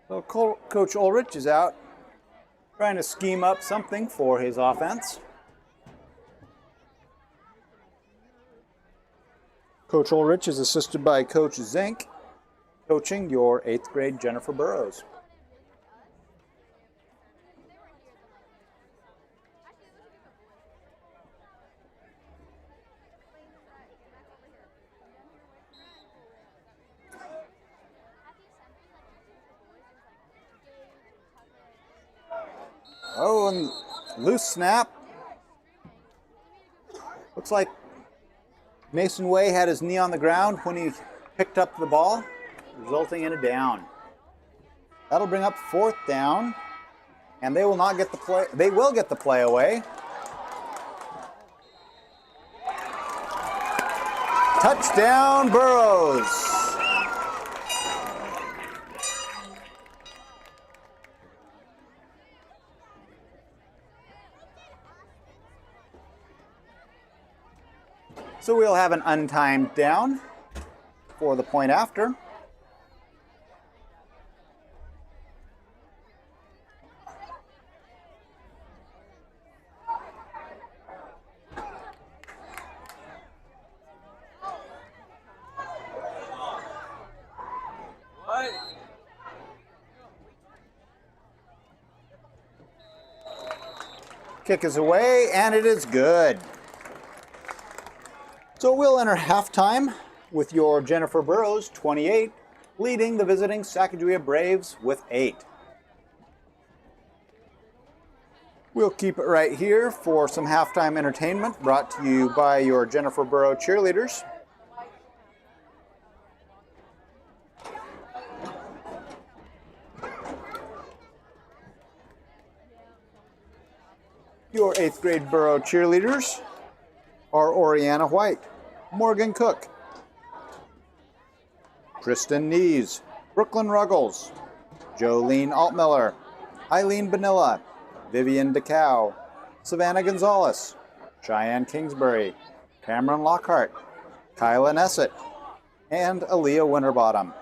So Coach Ulrich is out trying to scheme up something for his offense. Coach Ulrich is assisted by Coach Zink, coaching your 8th grade Jenifer Burrows. Oh, and loose snap. Looks like Mason Way had his knee on the ground when he picked up the ball, resulting in a down. That'll bring up 4th down, and they will not get the play. They will get the play away. Touchdown, Burrows. So we'll have an untimed down for the point after. Kick is away, and it is good. So we'll enter halftime with your Jenifer Burrows, 28, leading the visiting Sacajawea Braves with 8. We'll keep it right here for some halftime entertainment brought to you by your Jenifer Burrow cheerleaders. Your 8th grade Burrow cheerleaders are Oriana White, Morgan Cook, Kristen Nees, Brooklyn Ruggles, Jolene Altmiller, Eileen Vanilla, Vivian DeCow, Savannah Gonzalez, Cheyenne Kingsbury, Cameron Lockhart, Kyla Nessett, and Aaliyah Winterbottom.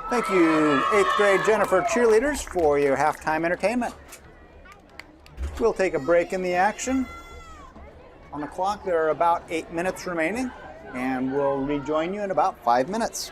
Thank you, 8th grade Jenifer cheerleaders, for your halftime entertainment. We'll take a break in the action. On the clock, there are about 8 minutes remaining, and we'll rejoin you in about 5 minutes.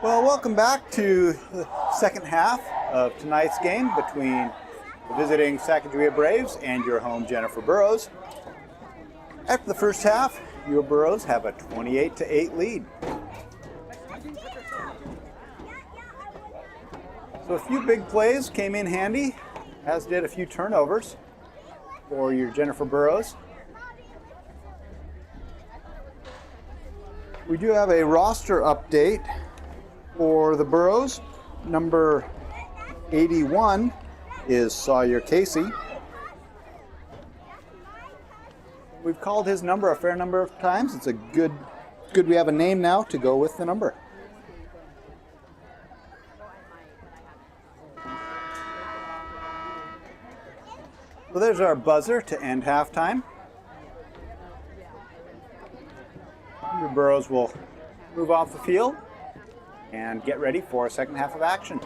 Well, welcome back to the second half of tonight's game between the visiting Sacajawea Braves and your home Jenifer Burros. After the first half, your Burros have a 28-8 lead. So a few big plays came in handy, as did a few turnovers for your Jenifer Burros. We do have a roster update for the Burros. Number 81 is Sawyer Casey. We've called his number a fair number of times. It's good we have a name now to go with the number. So there's our buzzer to end halftime. Your Burros will move off the field and get ready for a second half of action.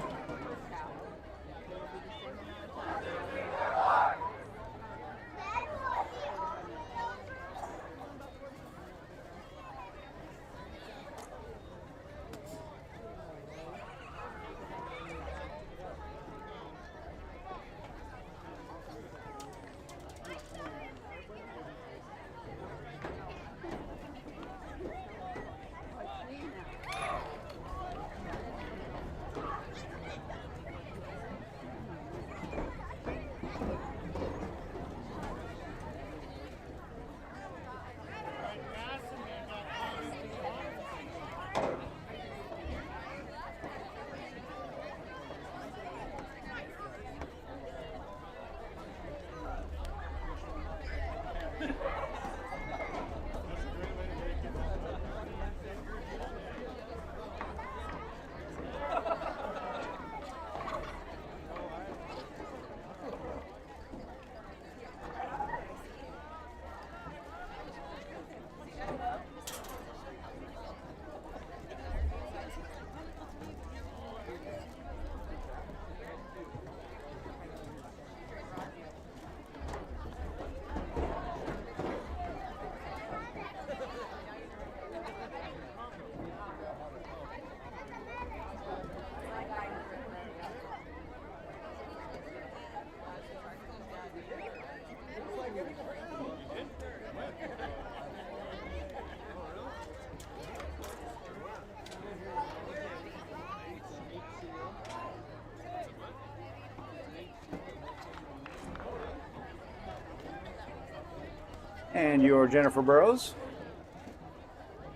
And your Jenifer Burros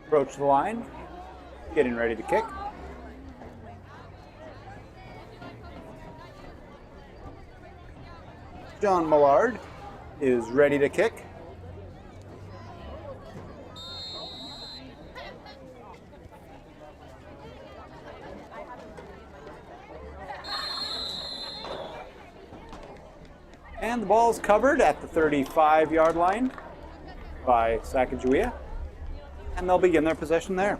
approach the line, getting ready to kick. John Millard is ready to kick. And the ball is covered at the 35-yard line by Sacajawea, and they'll begin their possession there.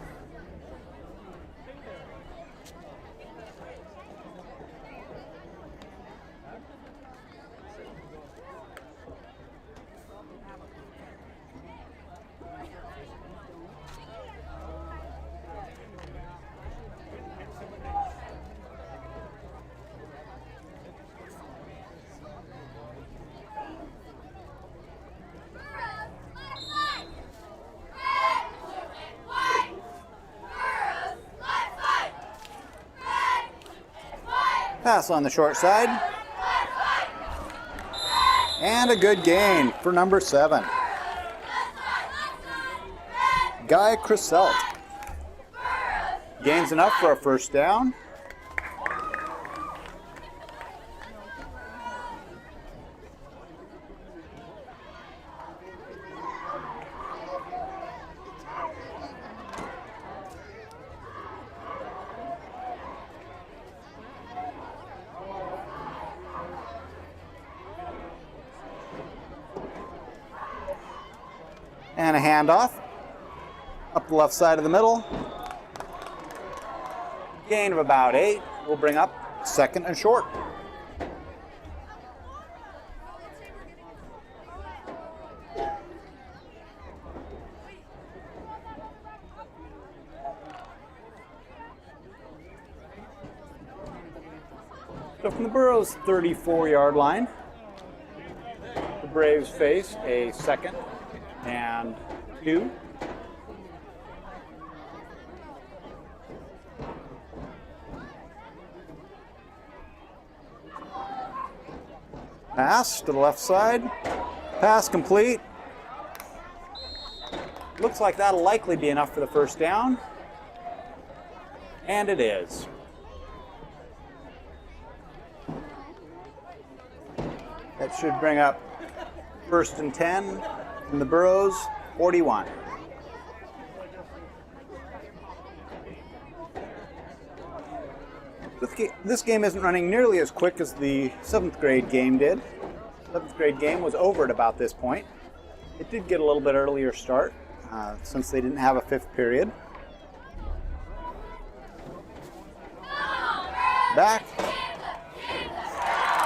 Pass on the short side. And a good gain for number 7. Guy Crisselt. Gains enough for a first down. And a handoff up the left side of the middle. Gain of about 8. We'll bring up second and short. So from the Burrows' 34-yard line, the Braves face a 2nd and 2. Pass to the left side. Pass complete. Looks like that'll likely be enough for the first down. And it is. That should bring up 1st and 10 from the Burrows' 41. This game isn't running nearly as quick as the 7th grade game did. The 7th grade game was over at about this point. It did get a little bit earlier start since they didn't have a 5th period. Back.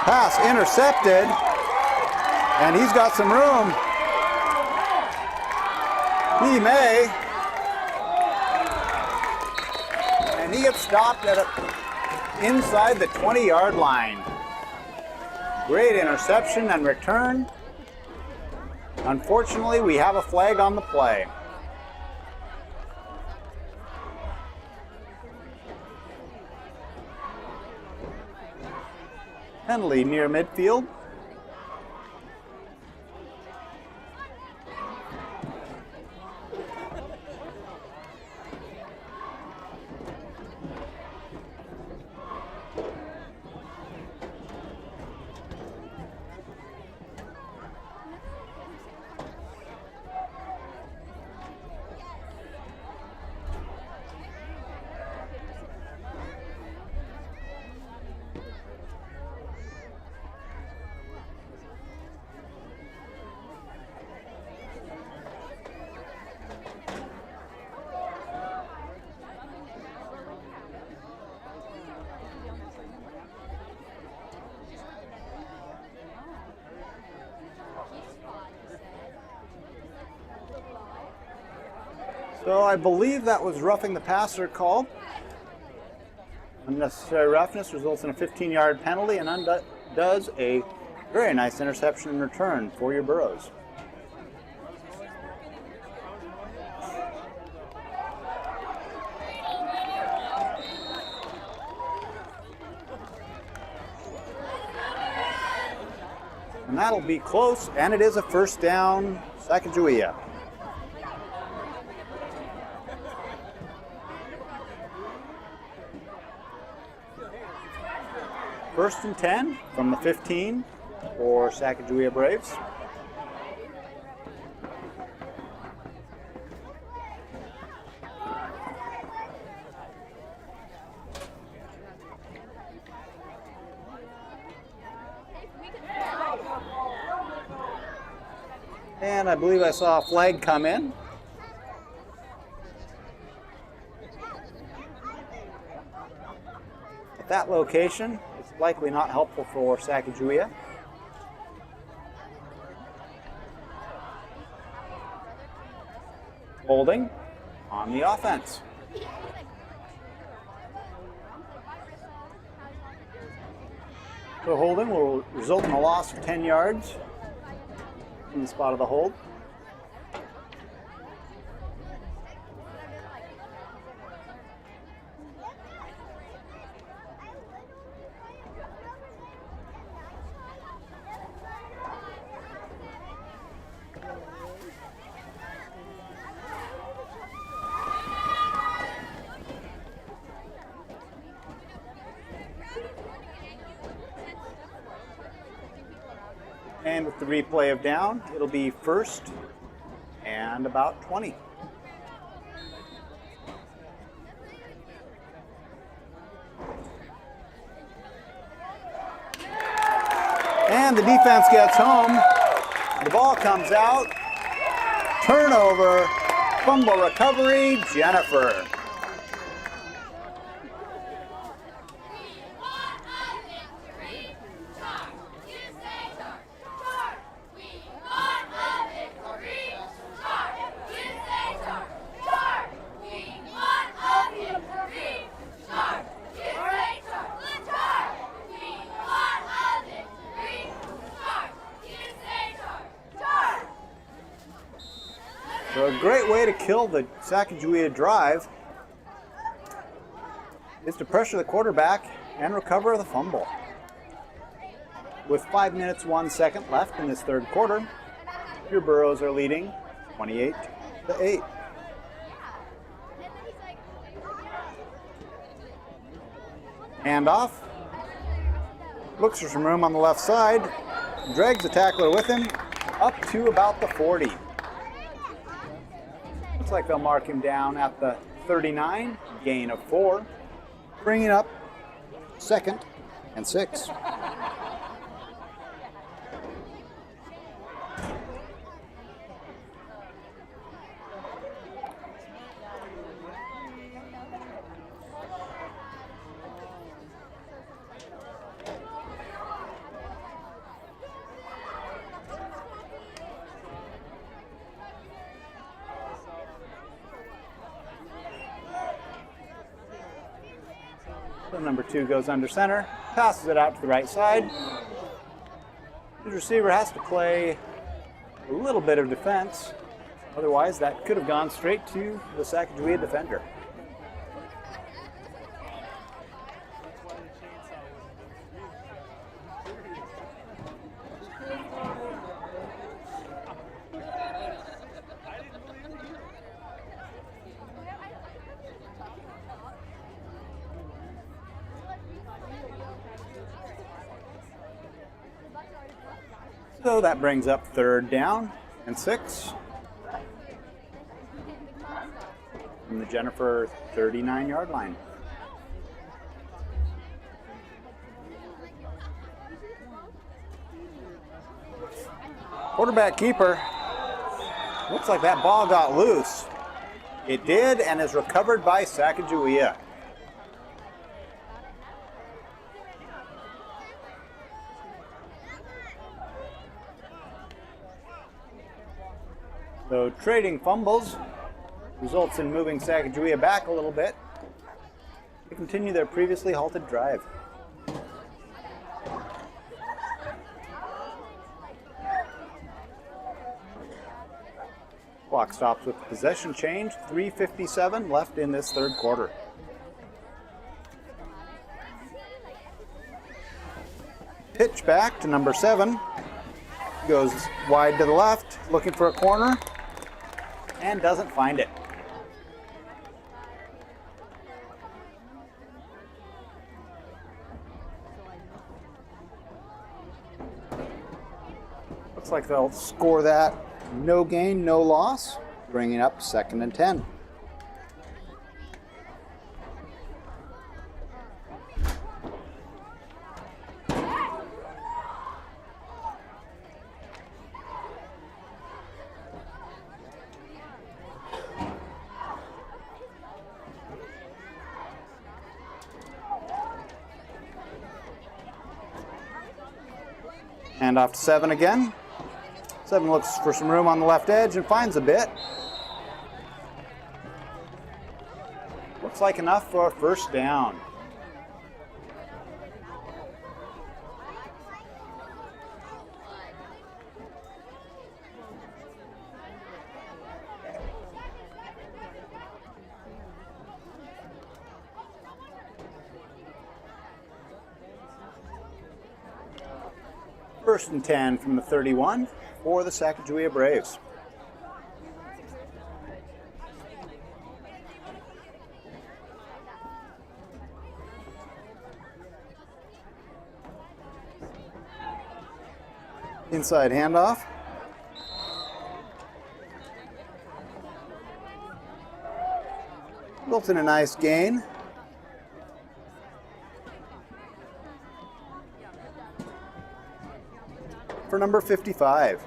Pass intercepted. And he's got some room. He may. And he gets stopped at inside the 20-yard line. Great interception and return. Unfortunately, we have a flag on the play. Penalty near midfield. So I believe that was roughing the passer call. Unnecessary roughness results in a 15-yard penalty and undoes a very nice interception in return for your Burrows. And that'll be close, and it is a first down, Sacajawea. First and 10 from the 15 for Sacajawea Braves. And I believe I saw a flag come in. At that location, it's likely not helpful for Sacajawea. Holding on the offense. So holding will result in a loss of 10 yards in the spot of the hold. And with the replay of down, it'll be first and about 20. And the defense gets home. The ball comes out. Turnover, fumble recovery, Jenifer. So a great way to kill the Sacajawea drive is to pressure the quarterback and recover the fumble. With 5 minutes, 1 second left in this third quarter, your Burros are leading 28-8. Handoff. Looks for some room on the left side. Drags the tackler with him up to about the 40. Looks like they'll mark him down at the 39, gain of 4, bringing up 2nd and 6. So number 2 goes under center, passes it out to the right side. The receiver has to play a little bit of defense. Otherwise, that could have gone straight to the Sacajawea defender. So that brings up 3rd down and 6 from the Jenifer 39-yard line. Quarterback keeper. Looks like that ball got loose. It did, and is recovered by Sacajawea. So trading fumbles results in moving Sacajawea back a little bit to continue their previously halted drive. Clock stops with the possession change. 3:57 left in this third quarter. Pitch back to number 7. Goes wide to the left, looking for a corner, and doesn't find it. Looks like they'll score that. No gain, no loss, bringing up 2nd and 10. Hand off to 7 again. 7 looks for some room on the left edge and finds a bit. Looks like enough for a 1st down. First and 10 from the 31 for the Sacajawea Braves. Inside handoff. Built in a nice gain. For number 55.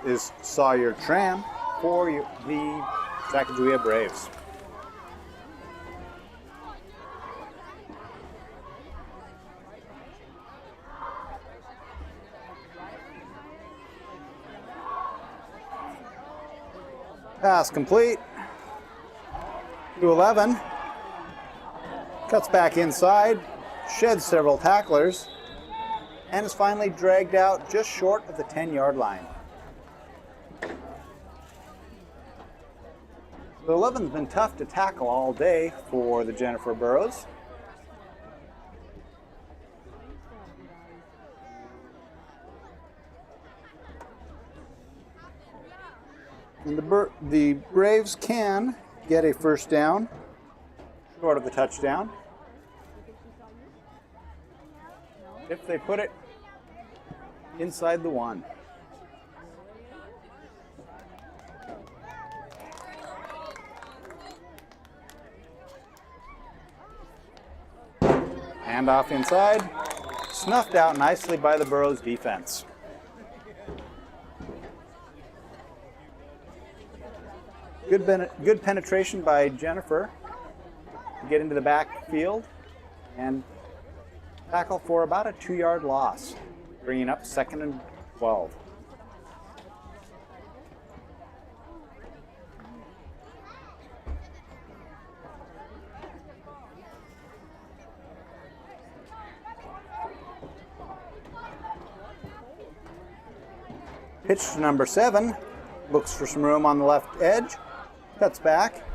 is Sawyer Tram for the Sacajawea Braves. Pass complete to 11. Cuts back inside, sheds several tacklers, and is finally dragged out just short of the 10-yard line. The 11's been tough to tackle all day for the Jenifer Burros. And the Braves can get a first down short of the touchdown if they put it inside the 1. Handoff inside, snuffed out nicely by the Burros defense. Good penetration by Jenifer to get into the backfield and tackle for about a 2-yard loss, bringing up 2nd and 12. Pitch to number 7, looks for some room on the left edge, cuts back,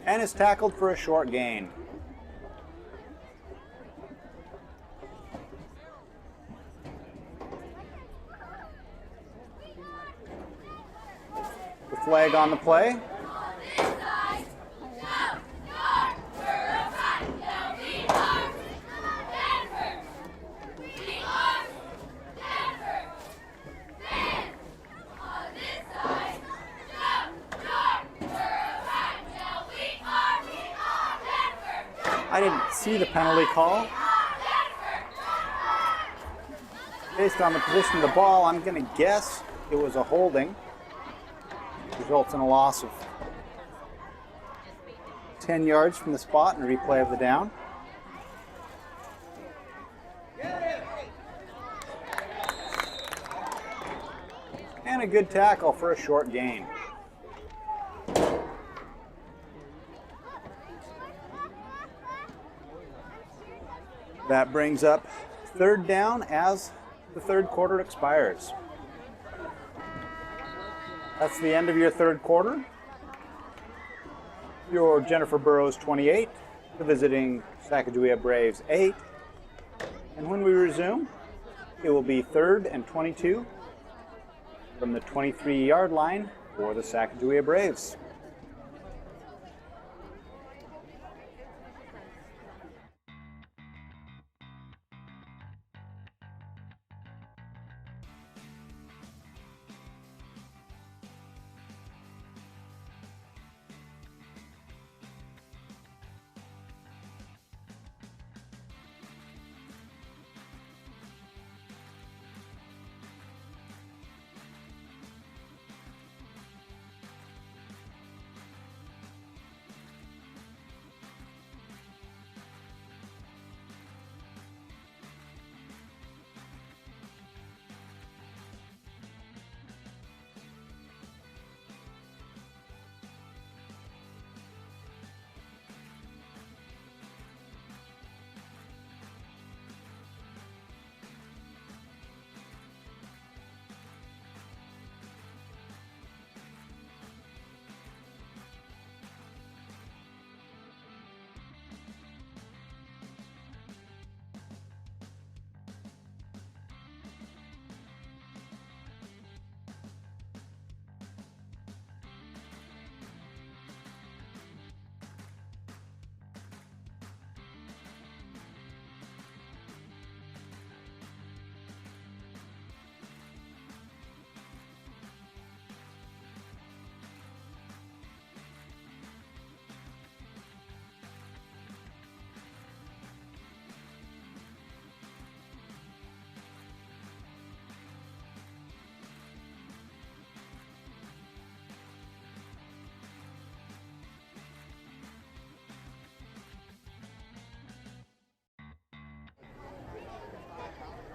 and is tackled for a short gain. The flag on the play. I didn't see the penalty call. Based on the position of the ball, I'm going to guess it was a holding. Results in a loss of 10 yards from the spot and a replay of the down. And a good tackle for a short gain. That brings up 3rd down as the 3rd quarter expires. That's the end of your 3rd quarter. Your Jenifer Burros 28, the visiting Sacajawea Braves 8. And when we resume, it will be 3rd and 22 from the 23-yard line for the Sacajawea Braves.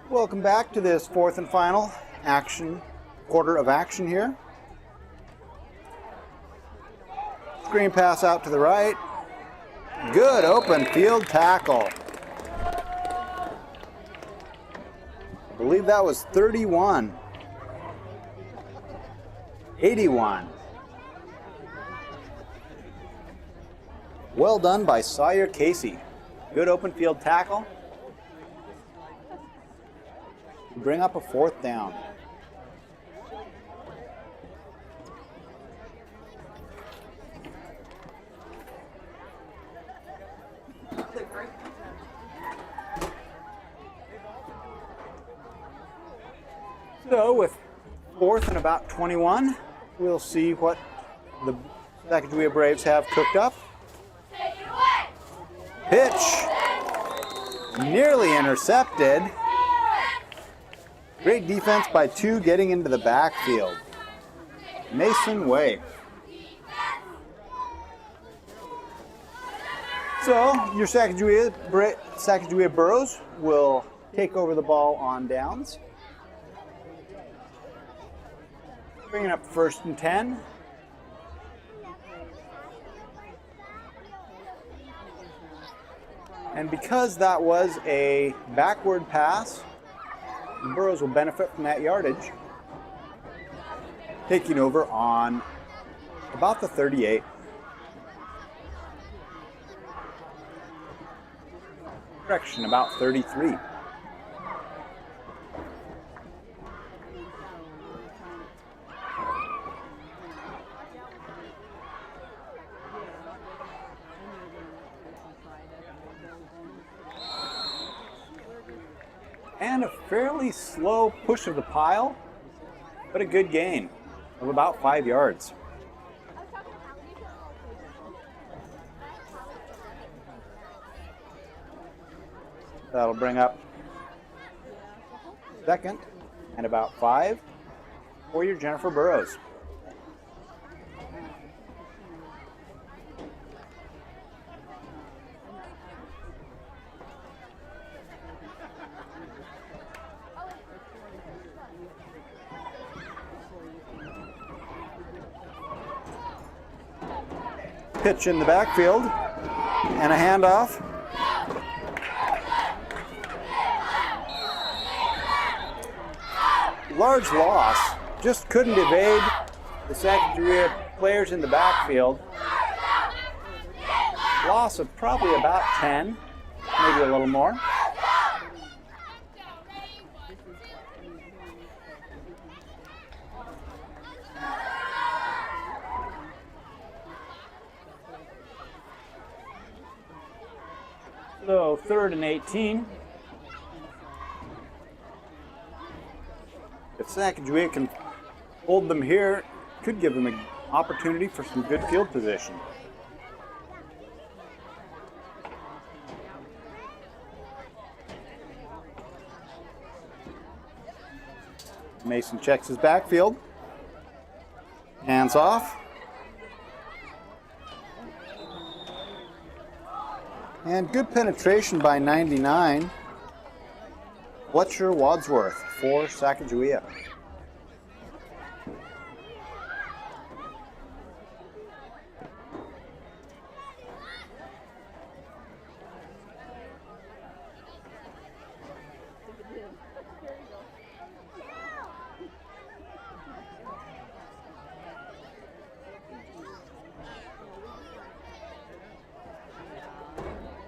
Welcome back to this 4th and final quarter of action here. Screen pass out to the right. Good open field tackle. I believe that was 31. 81. Well done by Sawyer Casey. Good open field tackle. Bring up a 4th down. So with 4th and about 21, we'll see what the Sacajawea Braves have cooked up. Pitch. Nearly intercepted. Great defense by 2 getting into the backfield. Mason Way. So your Sacajawea Burros will take over the ball on downs. Bringing up 1st and 10. And because that was a backward pass, the Burros will benefit from that yardage. Taking over on about the 38. Correction, about 33. And a fairly slow push of the pile, but a good gain of about 5 yards. That'll bring up 2nd and about 5 for your Jenifer Burros. Pitch in the backfield and a handoff. Large loss. Just couldn't evade the Sacajawea players in the backfield. Loss of probably about 10, maybe a little more. So 3rd and 18. If Sacajawea can hold them here, could give them an opportunity for some good field position. Mason checks his backfield. Hands off. And good penetration by 99. Fletcher Wadsworth for Sacajawea.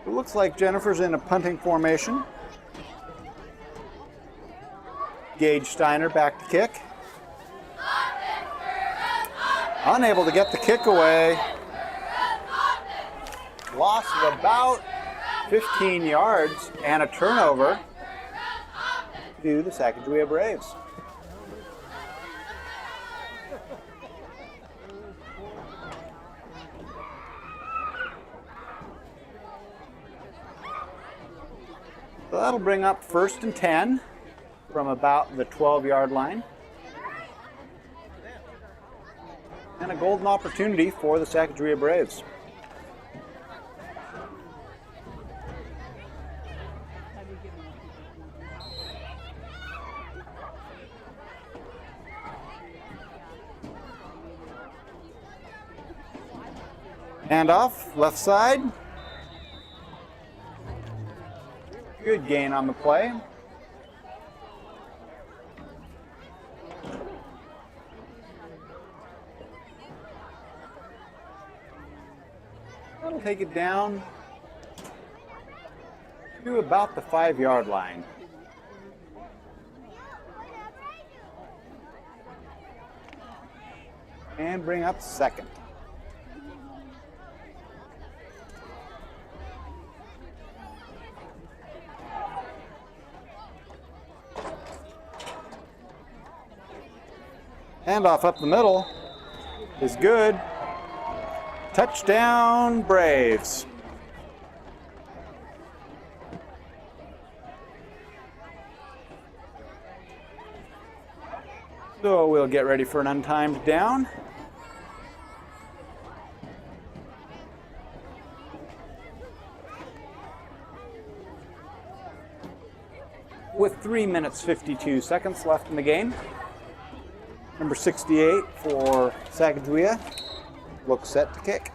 It looks like Jenifer's in a punting formation. Gage Steiner back to kick. Unable to get the kick away. Loss of about 15 yards and a turnover to the Sacajawea Braves. So that'll bring up 1st and 10 from about the 12-yard line. And a golden opportunity for the Sacajawea Braves. Handoff, left side. Good gain on the play. That'll take it down to about the 5-yard line. And bring up second. Handoff up the middle is good. Touchdown, Braves. So we'll get ready for an untimed down. With 3 minutes 52 seconds left in the game. Number 68 for Sacajawea looks set to kick.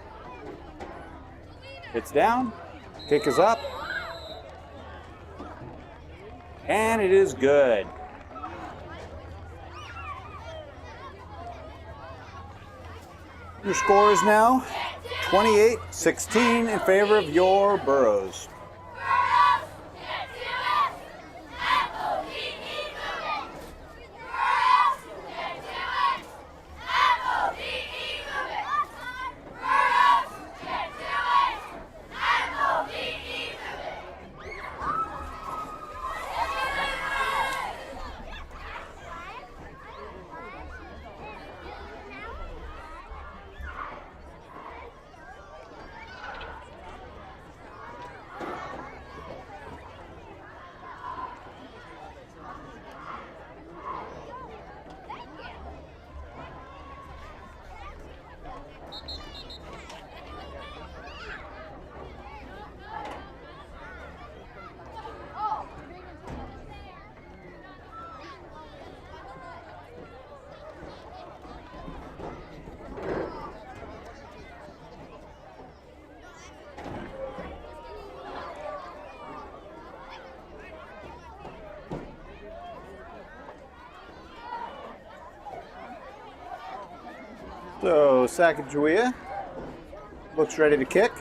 It's down, kick is up, and it is good. Your score is now 28-16 in favor of your Burros. So Sacajawea looks ready to kick.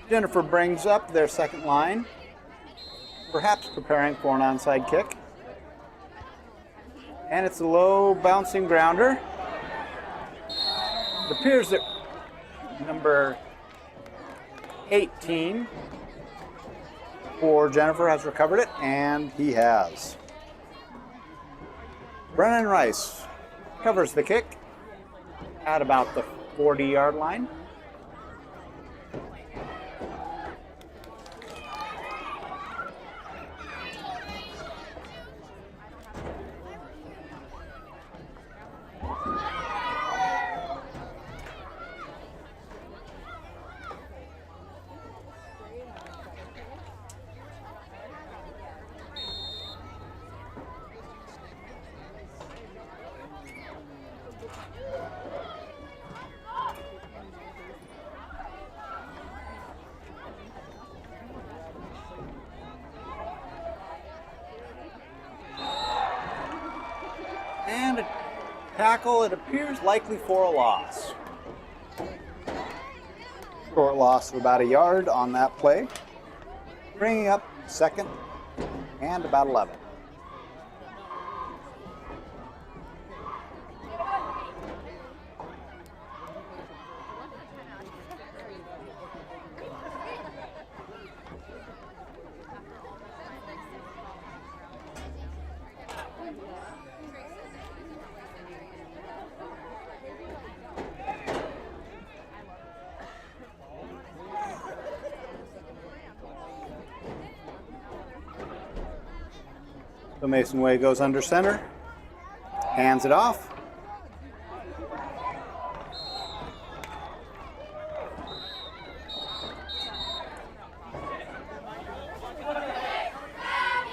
Jenifer brings up their second line, perhaps preparing for an onside kick. And it's a low bouncing grounder. It appears that number 18 for Jenifer has recovered it, and he has. Brennan Rice covers the kick at about the 40-yard line. And a tackle, it appears likely for a loss. Short loss of about a yard on that play, bringing up second and about 11. So Mason Way goes under center, hands it off.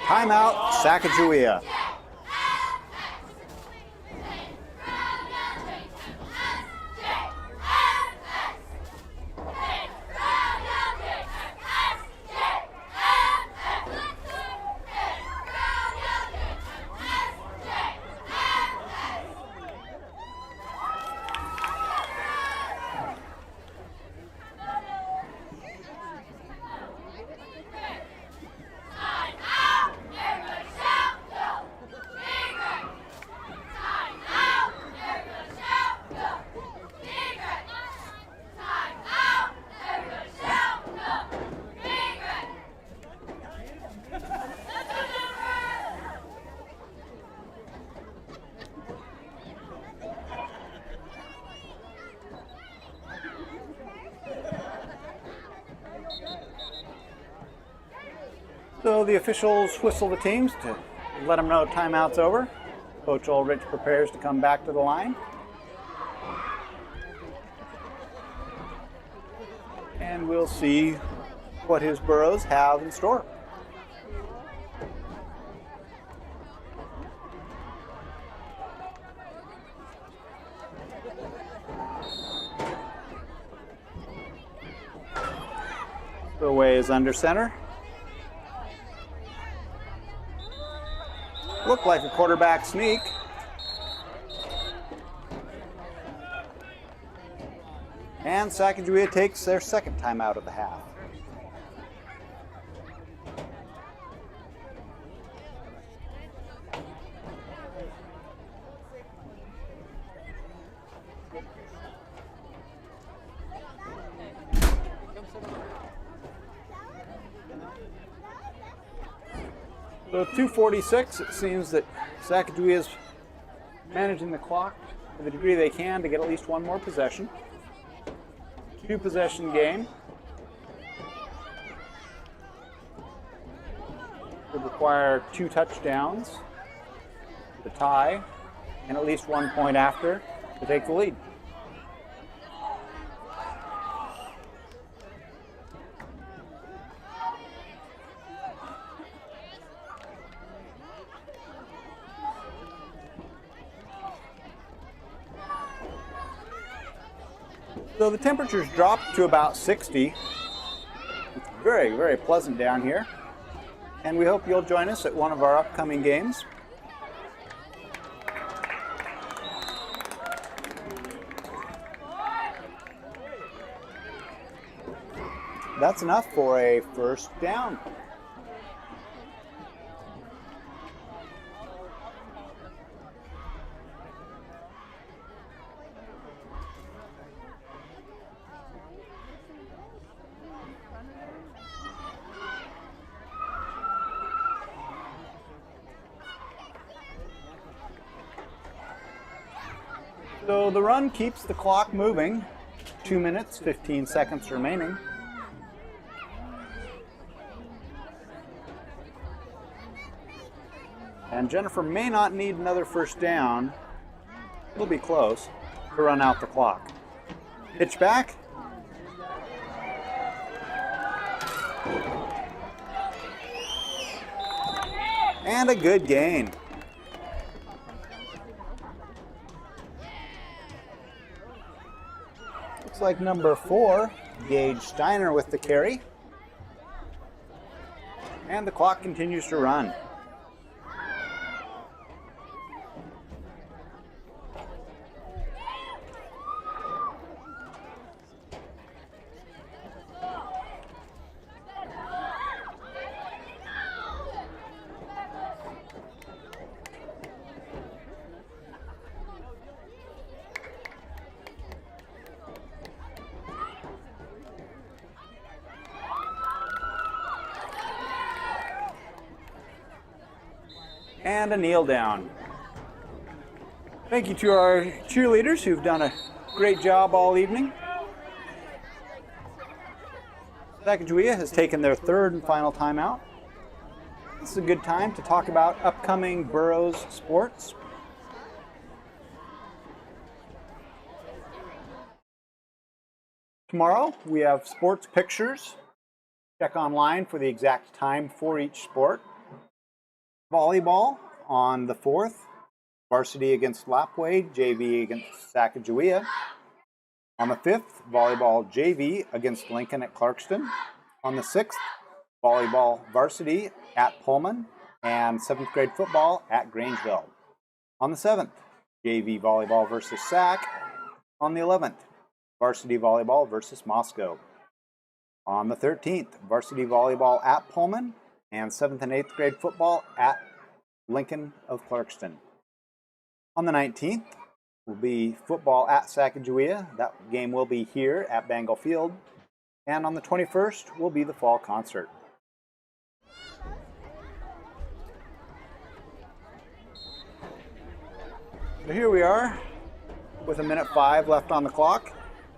Timeout, Sacajawea. So the officials whistle the teams to let them know timeout's over. Coach Ulrich prepares to come back to the line. And we'll see what his Burros have in store. Away is under center. Looked like a quarterback sneak. And Sacajawea takes their second timeout of the half. So 2:46, it seems that Sacajawea is managing the clock to the degree they can to get at least one more possession. 2-possession game. Would require 2 touchdowns to tie and at least 1 point after to take the lead. So the temperatures dropped to about 60. It's very, very pleasant down here. And we hope you'll join us at one of our upcoming games. That's enough for a first down. So the run keeps the clock moving. 2 minutes, 15 seconds remaining. And Jenifer may not need another first down. It'll be close to run out the clock. Pitch back. And a good gain. Looks like number 4, Gage Steiner with the carry. And the clock continues to run. And a kneel down. Thank you to our cheerleaders who've done a great job all evening. Sacajawea has taken their third and final timeout. This is a good time to talk about upcoming Burros sports. Tomorrow we have sports pictures. Check online for the exact time for each sport. Volleyball on the 4th, varsity against Lapwai, JV against Sacajawea. On the 5th, volleyball JV against Lincoln at Clarkston. On the 6th, volleyball varsity at Pullman and 7th grade football at Grangeville. On the 7th, JV volleyball versus Sac. On the 11th, varsity volleyball versus Moscow. On the 13th, varsity volleyball at Pullman and 7th and 8th grade football at Lincoln of Clarkston. On the 19th will be football at Sacajawea. That game will be here at Bengal Field. And on the 21st will be the fall concert. So here we are with 1:05 left on the clock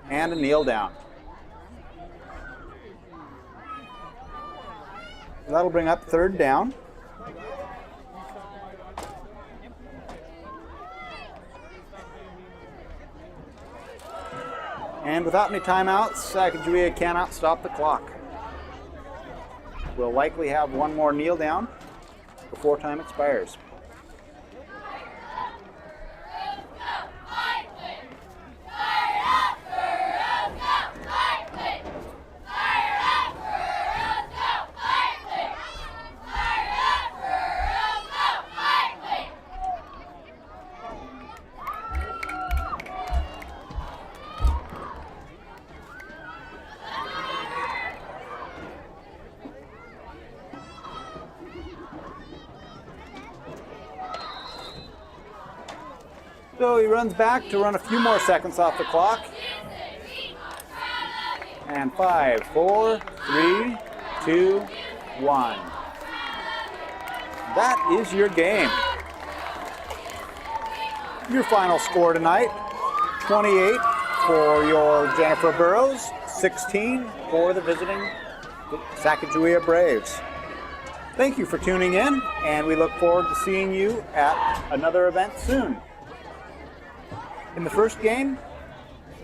and a kneel down. That'll bring up third down. And without any timeouts, Sacajawea cannot stop the clock. We'll likely have one more kneel down before time expires. So he runs back to run a few more seconds off the clock. And 5, 4, 3, 2, 1. That is your game. Your final score tonight, 28 for your Jenifer Burrows, 16 for the visiting Sacajawea Braves. Thank you for tuning in, and we look forward to seeing you at another event soon. In the first game,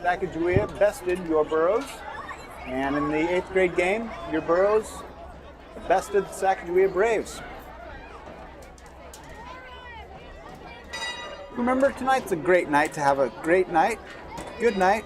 Sacajawea bested your Burrows, and in the 8th grade game, your Burrows bested the Sacajawea Braves. Remember, tonight's a great night to have a great night. Good night.